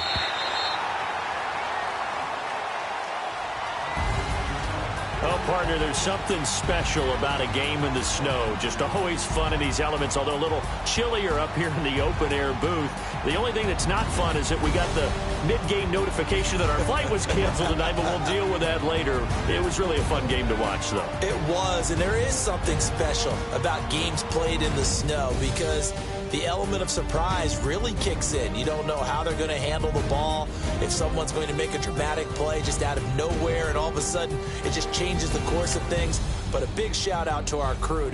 Oh, partner, there's something special about a game in the snow. Just always fun in these elements, although a little chillier up here in the open-air booth. The only thing that's not fun is that we got the mid-game notification that our flight was canceled tonight, but we'll deal with that later. It was really a fun game to watch, though. It was, and there is something special about games played in the snow because the element of surprise really kicks in. You don't know how they're going to handle the ball, if someone's going to make a dramatic play just out of nowhere, and all of a sudden it just changes the course of things. But a big shout out to our crew.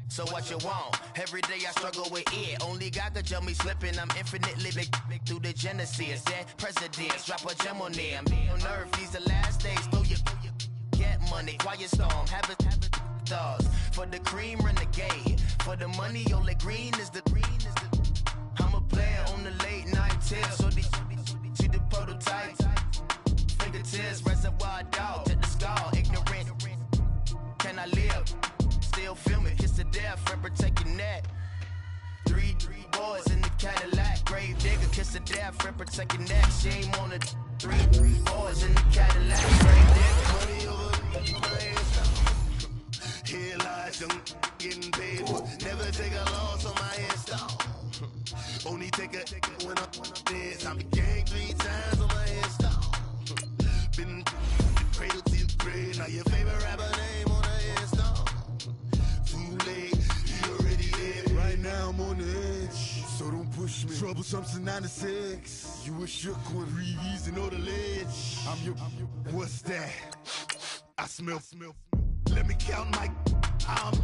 So what you want? Every day I struggle with it. Only God could tell me slipping. I'm infinitely big through the Genesis. Dead presidents, drop a gem on them. On earth, these the last days. Throw your get money, quiet storm. Have it thoughts. For the cream, renegade. For the money, only green is the green is the. I'm a player on the late night tip. So the prototype. Fingertips, reservoir dog. To the skull, ignorant. Can I live? Still filming, kiss to death, friend protecting that. Three boys in the Cadillac, grave digger, kiss to death, friend protecting that. Shame on the three boys in the Cadillac, grave digger. Money over my head, here lies young, getting paid, never take a loss on my head, stop. Only take a when I'm dead. I be gang 3 times on my head, stop. Been cradle to the grave, now your favorite rapper name on the head, stop. Right now I'm on the edge, so don't push me. Troublesome since 96. You were shook when Reeves and all the ledge. I'm your. What's that? I smell. Let me count my. 5,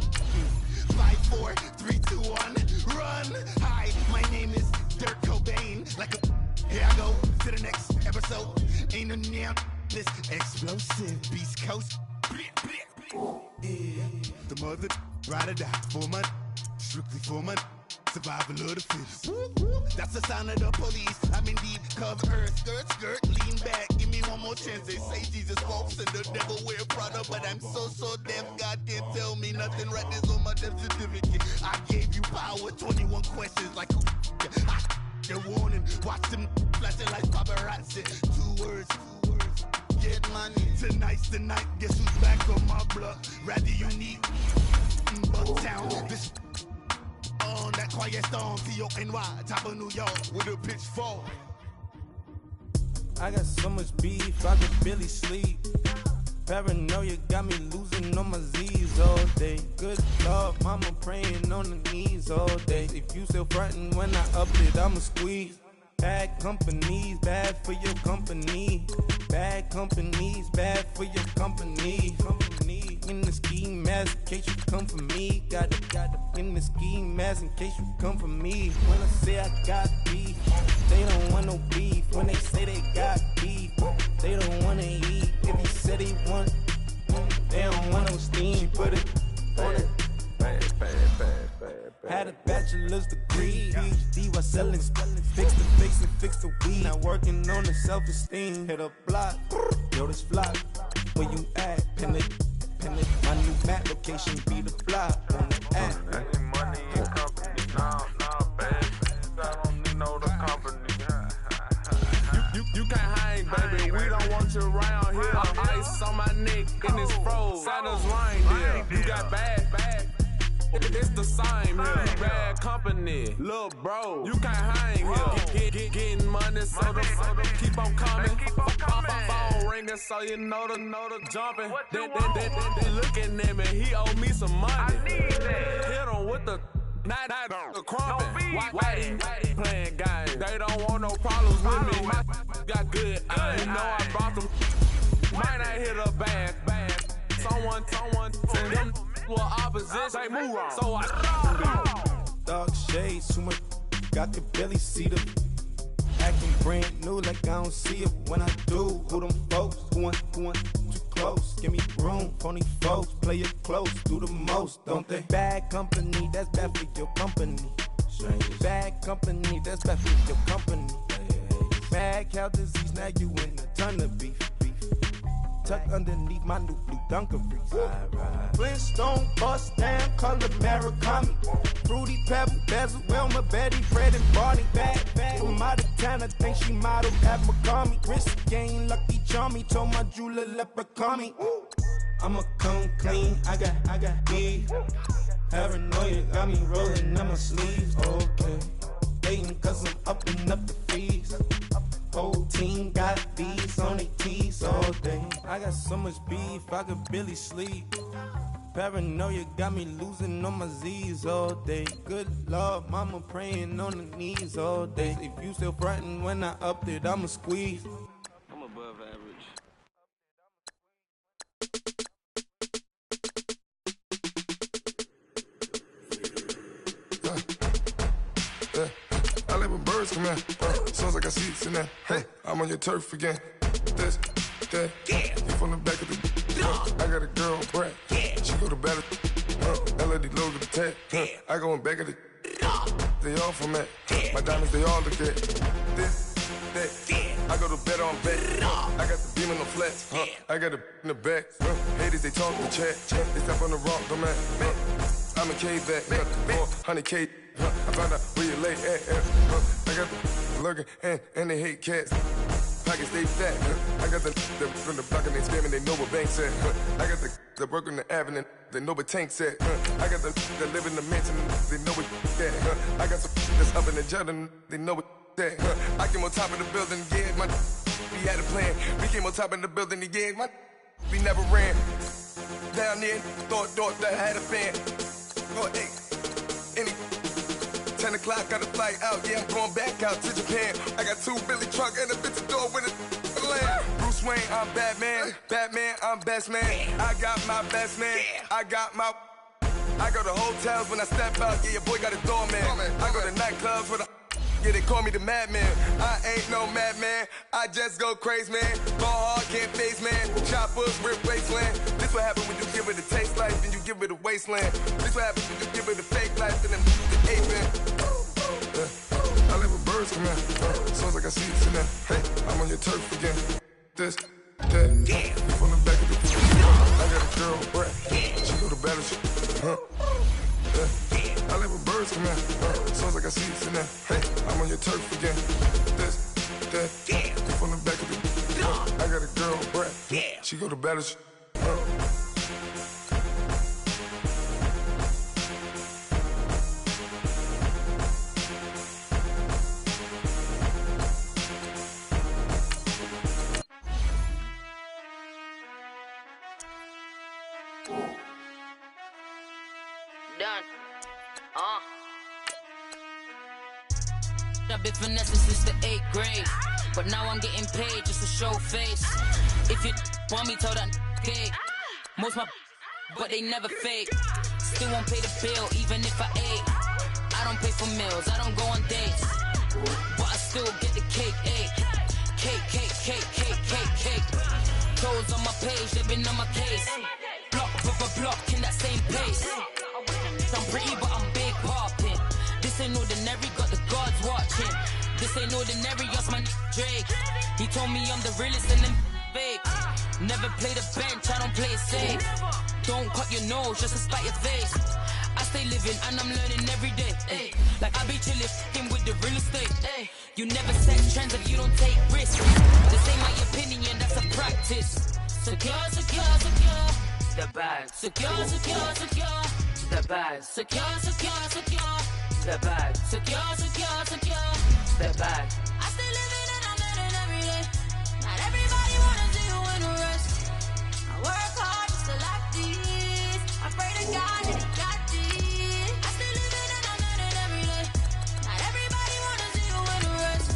4, 3, 2, 1. Run. Hi, my name is Dirk Cobain. Like a. Here I go to the next episode. Ain't no damn this explosive Beast Coast. Yeah. The mother ride or die for my. Strictly for my. Survival of the fittest. That's the sound of the police. I'm in deep cover, skirt, lean back. Give me one more chance. They say Jesus walks and the devil wear Prada, but I'm so deaf. God can't tell me nothing. Right there's on my death certificate. I gave you power. 21 questions like the warning. Watch them flashing like paparazzi. Two words. Get money. Tonight's the night. Guess who's back on my block? Rather unique. Bucktown. This on that quiet storm. T-O-N-Y. Top of New York with a pitchfork. I got so much beef, I could barely sleep. Paranoia got me losing on my Z's all day. Good Lord, mama praying on the knees all day. If you still frontin' when I up it, I'ma squeeze. Bad companies, bad for your company. Bad companies, bad for your company. In the ski mask, in case you come for me. Got it in the ski mask, in case you come for me. When I say I got beef, they don't want no beef. When they say they got beef, they don't wanna eat. If you said they want, they don't want no steam. Put it on it. Had a bachelor's degree, PhD while selling. Fix the face and fix the weed. Now working on the self-esteem. Hit a block, yo this flock. Where you at? Pin it. My new map location be the block on the app. I need money and company. Nah, baby. I don't need no the company. You can't hang, baby. We don't want you around here. Ice on my neck in this froze. Santa's reindeer. You got bad. It's the same here. Bad company, little bro. You can't hang here. Getting money, so the keep on coming. Phone ringing, so you know the jumping. They looking at me. He owe me some money. I need that. Hit him with the the crumping. Why they playing games? They don't want no problems with me. My got good. I know I brought them. Might not hit a bad. Someone send them. Well, opposition, move on. So I dark shades, too much. I could barely see them. Acting brand new, like I don't see it when I do. Who them folks? Who want too close? Give me room, phony folks. Play it close, do the most, don't they? Bad company, that's bad for your company. Bad company, that's bad for your company. Mad cow disease, now you in a ton of beef. Tuck underneath my new blue Dunkarees. Flintstone bust down, color Murakami. Fruity Pebble, Bezel, Wilma, Betty, Fred, and Barney. Bad. From out of town, I think she modeled at McCarmy. Wrist game, lucky charmy, told my jeweler leprechaun. I'ma come clean, I got beef. Paranoia got me rolling on my sleeves. Okay, hating cause I'm upping up the fees. Whole team got these on their teeth all day. I got so much beef, I could barely sleep. Paranoia got me losing on my Z's all day. Good Lord, mama praying on the knees all day. If you still frontin' when I upped it, I'ma squeeze. I'm above average. I let my birds come in. Sounds like I got seats in there. Hey, I'm on your turf again. This, that, you from the back of the. I got a girl, Brad. She go to battle. LED logo the tag. I go in back of the. They all from that. My diamonds, they all look at. This, that. I go to bed on bed. I got the beam on the flats. I got it in the back. Haters, they talk in the chat. They step on the rock, don't man. I'm a cave back. 400K. I found out where you lay at. I got the lurking and they hate cats. Pockets stay fat. I got the from the block and they scamming, they know what banks at. I got the work on the avenue, they know what tanks at. I got the live in the mansion, they know what that. I got some that's up in the Jordan, they know what that. I came on top of the building, yeah, my we had a plan. We came on top of the building, yeah, my we never ran. Down there, thought that had a fan. Oh, hey, any 10 o'clock, got a flight out, yeah, I'm going back out to Japan. I got 2 Billy truck and a bitch door with a land. Bruce Wayne, I'm Batman. Batman, I'm best man. I got my best man. I go to hotels when I step out, yeah, your boy got a doorman. I go to nightclubs with a Yeah, they call me the madman. I ain't no madman. I just go crazy, man. Ball hard, can't face, man. Choppers, rip wasteland. This what happen when you give it a taste life and you give it a wasteland. This what happens when you give it a fake life and then the ape man. I live with birds come in. Sounds like I see it in there. Hey, I'm on your turf again. This, that, yeah. From the back of the I got a girl, Brett. She go to battle shit. I live with birds come in. Sounds like I see it in there. Hey, I'm on your turf again. This, that, yeah. From the back of the I got a girl, Brett. She go to battle shit. Done. I've been finessing since the 8th grade, but now I'm getting paid just to show face. If you want me, tell that gay. Most my, but they never fake. Still won't pay the bill, even if I ate. I don't pay for meals, I don't go on dates, but I still get the cake. Cake. Toes on my page, they've been on my case. Block in that same pace. I'm pretty, but I'm big poppin'. This ain't ordinary, got the gods watching. This ain't ordinary, that's my Drake. He told me I'm the realest and them fake. Never play the bench, I don't play it safe. Don't cut your nose just to spite your face. I stay living and I'm learning every day. Ay. Like I be chillin' with the real estate. Ay. You never set trends if you don't take risks. This ain't my opinion, that's a practice. Secure. The bag. Secure. The bag. Secure. The bag. Secure. The bag. I stay living and I'm learning every day. Not everybody wanna see you in a rush. I work hard just to like these. I pray to God that he got these. I stay living and I'm learning every day. Not everybody wanna see you in a rush.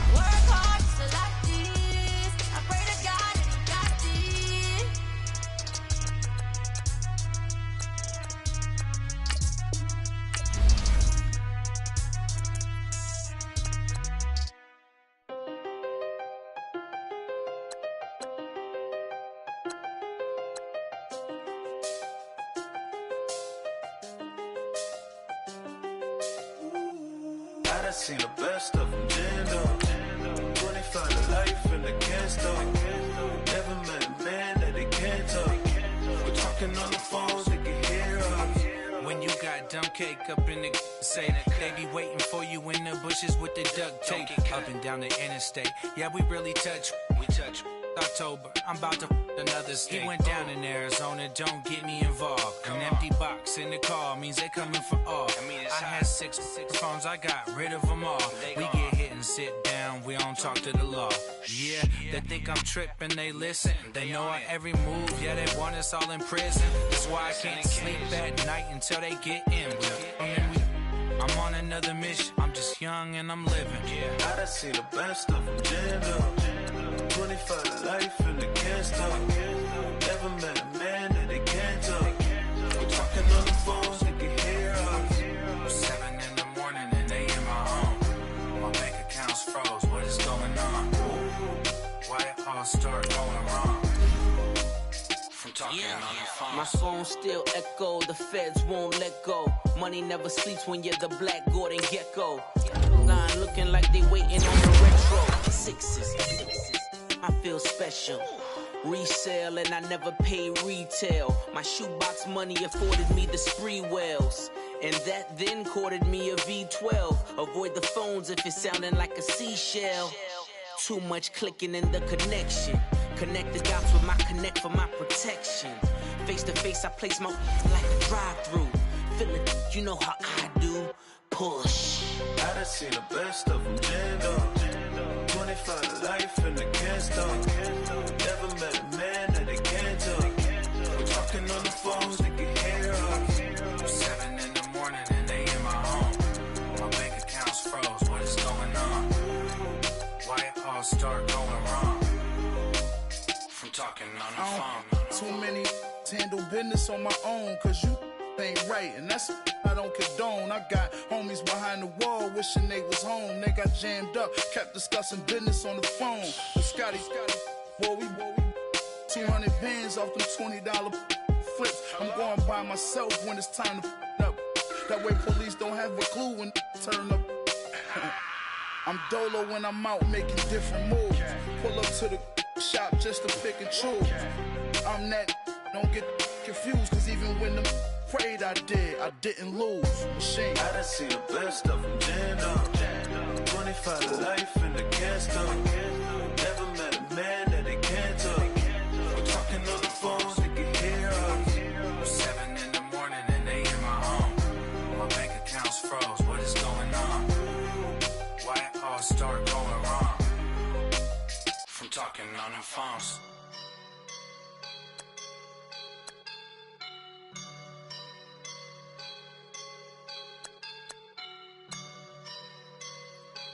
I work hard just to like these. I pray to God that he got these. I seen the best of them, jammed up. 25 to life in the can't stop. Never met a man that they can't talk. We're talking on the phones, they can hear us. When you got dumb cake up in the say that they be waiting for you in the bushes with the duct tape. Up and down the interstate, yeah, we really touch. We touch. October, I'm about to another state. He went down in Arizona, don't get me involved. An empty box in the car means they coming for all. I had six phones, I got rid of them all. We get hit and sit down, we don't talk to the law. Yeah, they think I'm tripping, they listen. They know our every move, yeah, they want us all in prison. That's why I can't sleep at night until they get in. I'm on another mission, I'm just young and I'm living. I done seen the best of them, jammed up. 25 to life in the can't stop. Never met a man that they can't talk. We're talking on the phones, they can hear us. 7 in the morning and they in my home. My bank account's froze, what is going on? Why it all start going wrong? From talking on the phone. My phone still echo, the feds won't let go. Money never sleeps when you're the black Gordon Gecko. Line looking like they waiting on the retro. Sixes. I feel special. Resale and I never pay retail. My shoebox money afforded me the spree wells. And that then courted me a V12. Avoid the phones if it's sounding like a seashell. Too much clicking in the connection. Connect the dots with my connect for my protection. Face to face I place my like a drive-through. Feeling, you know how I do. Push. I done seen the best of them, jammed up. 25 to life in the can't stop. Never met a man that they can't talk. We're talking on the phones, they can hear us. 7 in the morning and they in my home. My bank account's froze, what is going on? Why it all start going wrong? From talking on the phone. Too many to handle business on my own, cause you ain't right, and that's I don't condone. I got homies behind the wall wishing they was home. They got jammed up, kept discussing business on the phone. The Scotty, boy, we 200 bands off them $20 flips. I'm going by myself when it's time to up. That way police don't have a clue when turn up. I'm dolo when I'm out making different moves. Pull up to the shop just to pick and choose. I'm that, don't get confused, cause even when them prayed I didn't lose. Machine. I done seen the best of them jammed up. 25 to life in the can't stop. Never met a man that they can't talk. We're talking on the phones, they can hear us. 7 in the morning and they in my home. My bank account's froze, what is going on? Why it all start going wrong? From talking on the phones.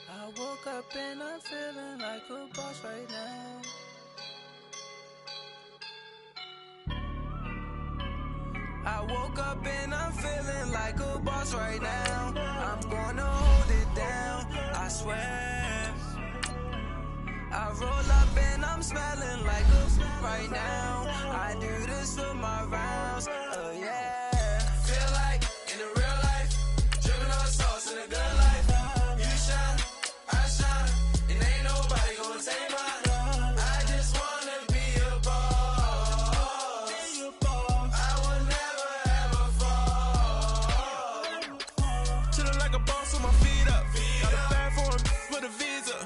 I woke up and I'm feeling like a boss right now. I woke up and I'm feeling like a boss right now. I'm gonna hold it down, I swear. I roll up and I'm smelling like a right now. I do this for my rounds, oh yeah. Feel like in the real life, dripping on sauce in a good life. You shine, I shine, and ain't nobody gonna take mine. I just wanna be a boss. I will never ever fall. Chillin' like a boss with my feet up. Got a bag for him with a visa.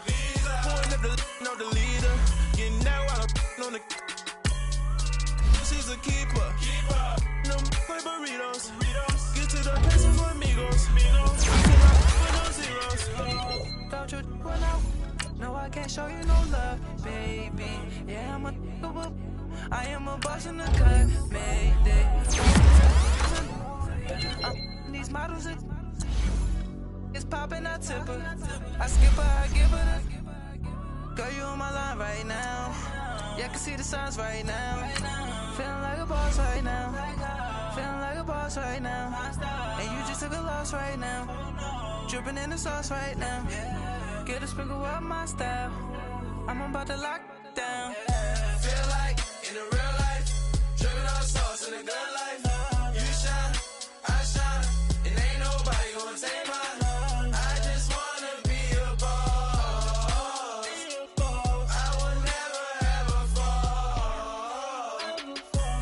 Pulling up the leader. Getting out while I'm on the. She's a keeper. No play burritos. Get to the pesos for amigos. Pull up with no zeros. Don't you run out? No, I can't show you no love, baby. Yeah, I'm a whoop. I am a boss in the cut, mayday. These models are it's popping, I tip her. I skip her, I give her the. Girl, you on my line right now. Yeah, I can see the signs right now. Feeling like a boss right now. Feeling like a boss right now. And you just took a loss right now. Dripping in the sauce right now. Get a sprinkle up my style. I'm about to lock down. Feel like in the real life, dripping on sauce in a good life. You shine, I shine, and ain't nobody gonna take mine. I just wanna be a boss. I will never ever fall.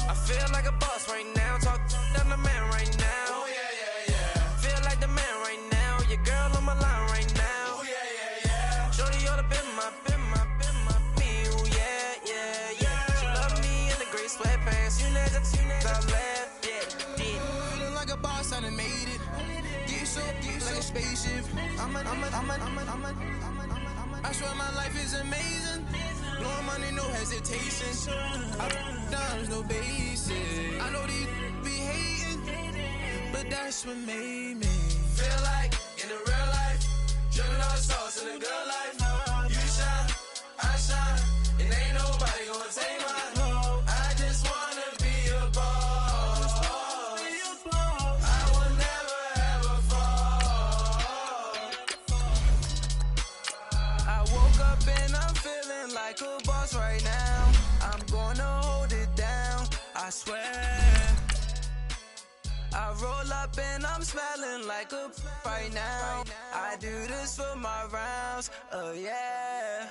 I feel like a boss right now. Talk down the man right now. Oh yeah. Feel like the man right now. Your girl on my line right now. Oh yeah. Shorty oughta been my me. Oh yeah. She love me in the gray sweatpants. You never I left. Yeah. Feeling like a boss, I done made it. Get so like a spaceship. I swear my life is amazing. Blowing money, no hesitation. I dimes, no basic. I know these be hating, but that's what made me feel like in the real life, dripping on sauce in a good life. You shine, I shine, and ain't nobody gonna take mine. I just wanna be a boss. I will never ever fall. I woke up and I'm feeling like a boss right now. I'm gonna hold it down, I swear. I roll up and I'm smelling like a right now. I do this for my rounds, oh yeah.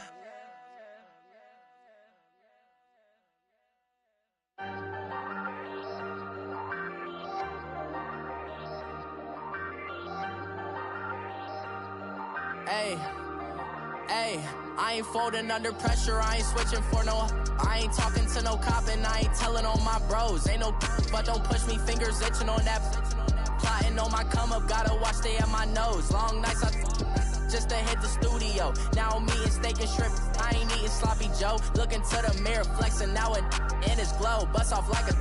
Hey, I ain't folding under pressure, I ain't switching for no. I ain't talking to no cop and I ain't telling on my bros. Ain't no but don't push me, fingers itching on that. Plotting on my come up, gotta watch stay at my nose. Long nights I just to hit the studio. Now I'm eating steak and shrimp, I ain't eating sloppy Joe. Looking to the mirror, flexing now and in his glow. Bust off like a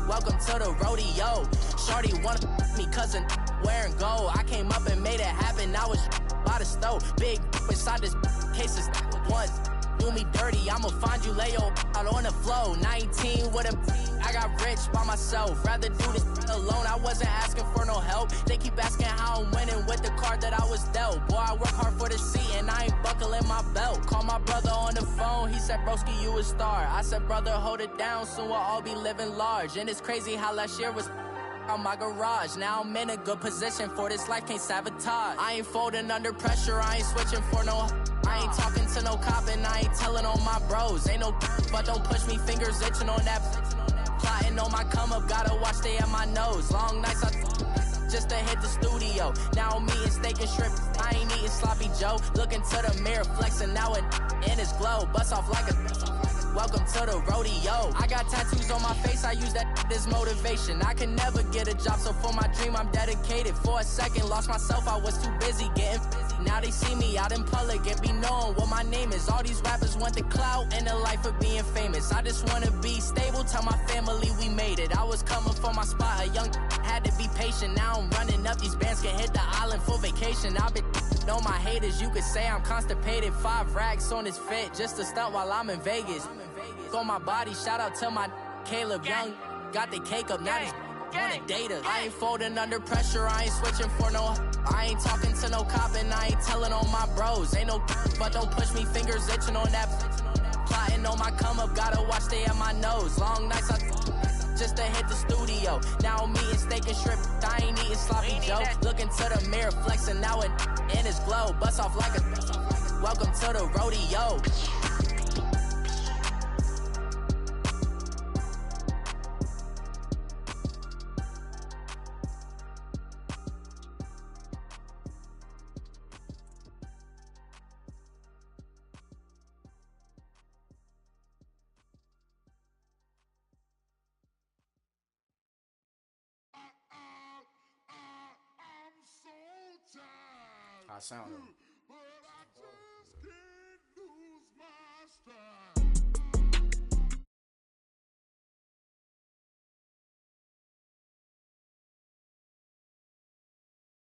welcome to the rodeo. Shorty wanna me cousin wearing gold. I came up and made it happen, I was by the stove. Big inside this cases once. do me dirty, I'ma find you, lay your out on the floor. 19 with a, I got rich by myself. Rather do this alone, I wasn't asking for no help. They keep asking how I'm winning with the card that I was dealt. Boy, I work hard for the seat and I ain't buckling my belt. Call my brother on the phone, he said, broski, you a star. I said, brother, hold it down, soon we'll all be living large. And it's crazy how last year was on my garage. Now I'm in a good position for this life, can't sabotage. I ain't folding under pressure, I ain't switching for no. I ain't talking to no cop and I ain't telling on my bros. Ain't no but don't push me, fingers itching on that. Plotting on my come up, gotta watch stay at my nose. Long nights I just to hit the studio. Now I'm eating steak and shrimp, I ain't eating sloppy Joe. Looking to the mirror, flexing now and in his glow. Bust off like a welcome to the rodeo. I got tattoos on my face, I use that as motivation. I can never get a job, so for my dream I'm dedicated. For a second, lost myself, I was too busy getting busy. Now they see me out in public and be knowing what my name is. All these rappers want the clout and the life of being famous. I just wanna be stable, tell my family we made it. I was coming for my spot, a young had to be patient. Now I'm running up, these bands can hit the island for vacation. I've been on my haters, you could say I'm constipated. 5 racks on his fit, just to stunt while I'm in Vegas. On my body, shout out to my Caleb Young. Got the cake up, now he's wanna date us. I ain't folding under pressure, I ain't switching for no. I ain't talking to no cop and I ain't telling on my bros. Ain't no but don't push me, fingers itching on that. Plotting on my come up, gotta watch stay at my nose. Long nights I just to hit the studio. Now I'm eating steak and shrimp, I ain't eating sloppy Joe. Looking to the mirror, flexing now and in his glow. Bust off like a welcome to the rodeo. I sound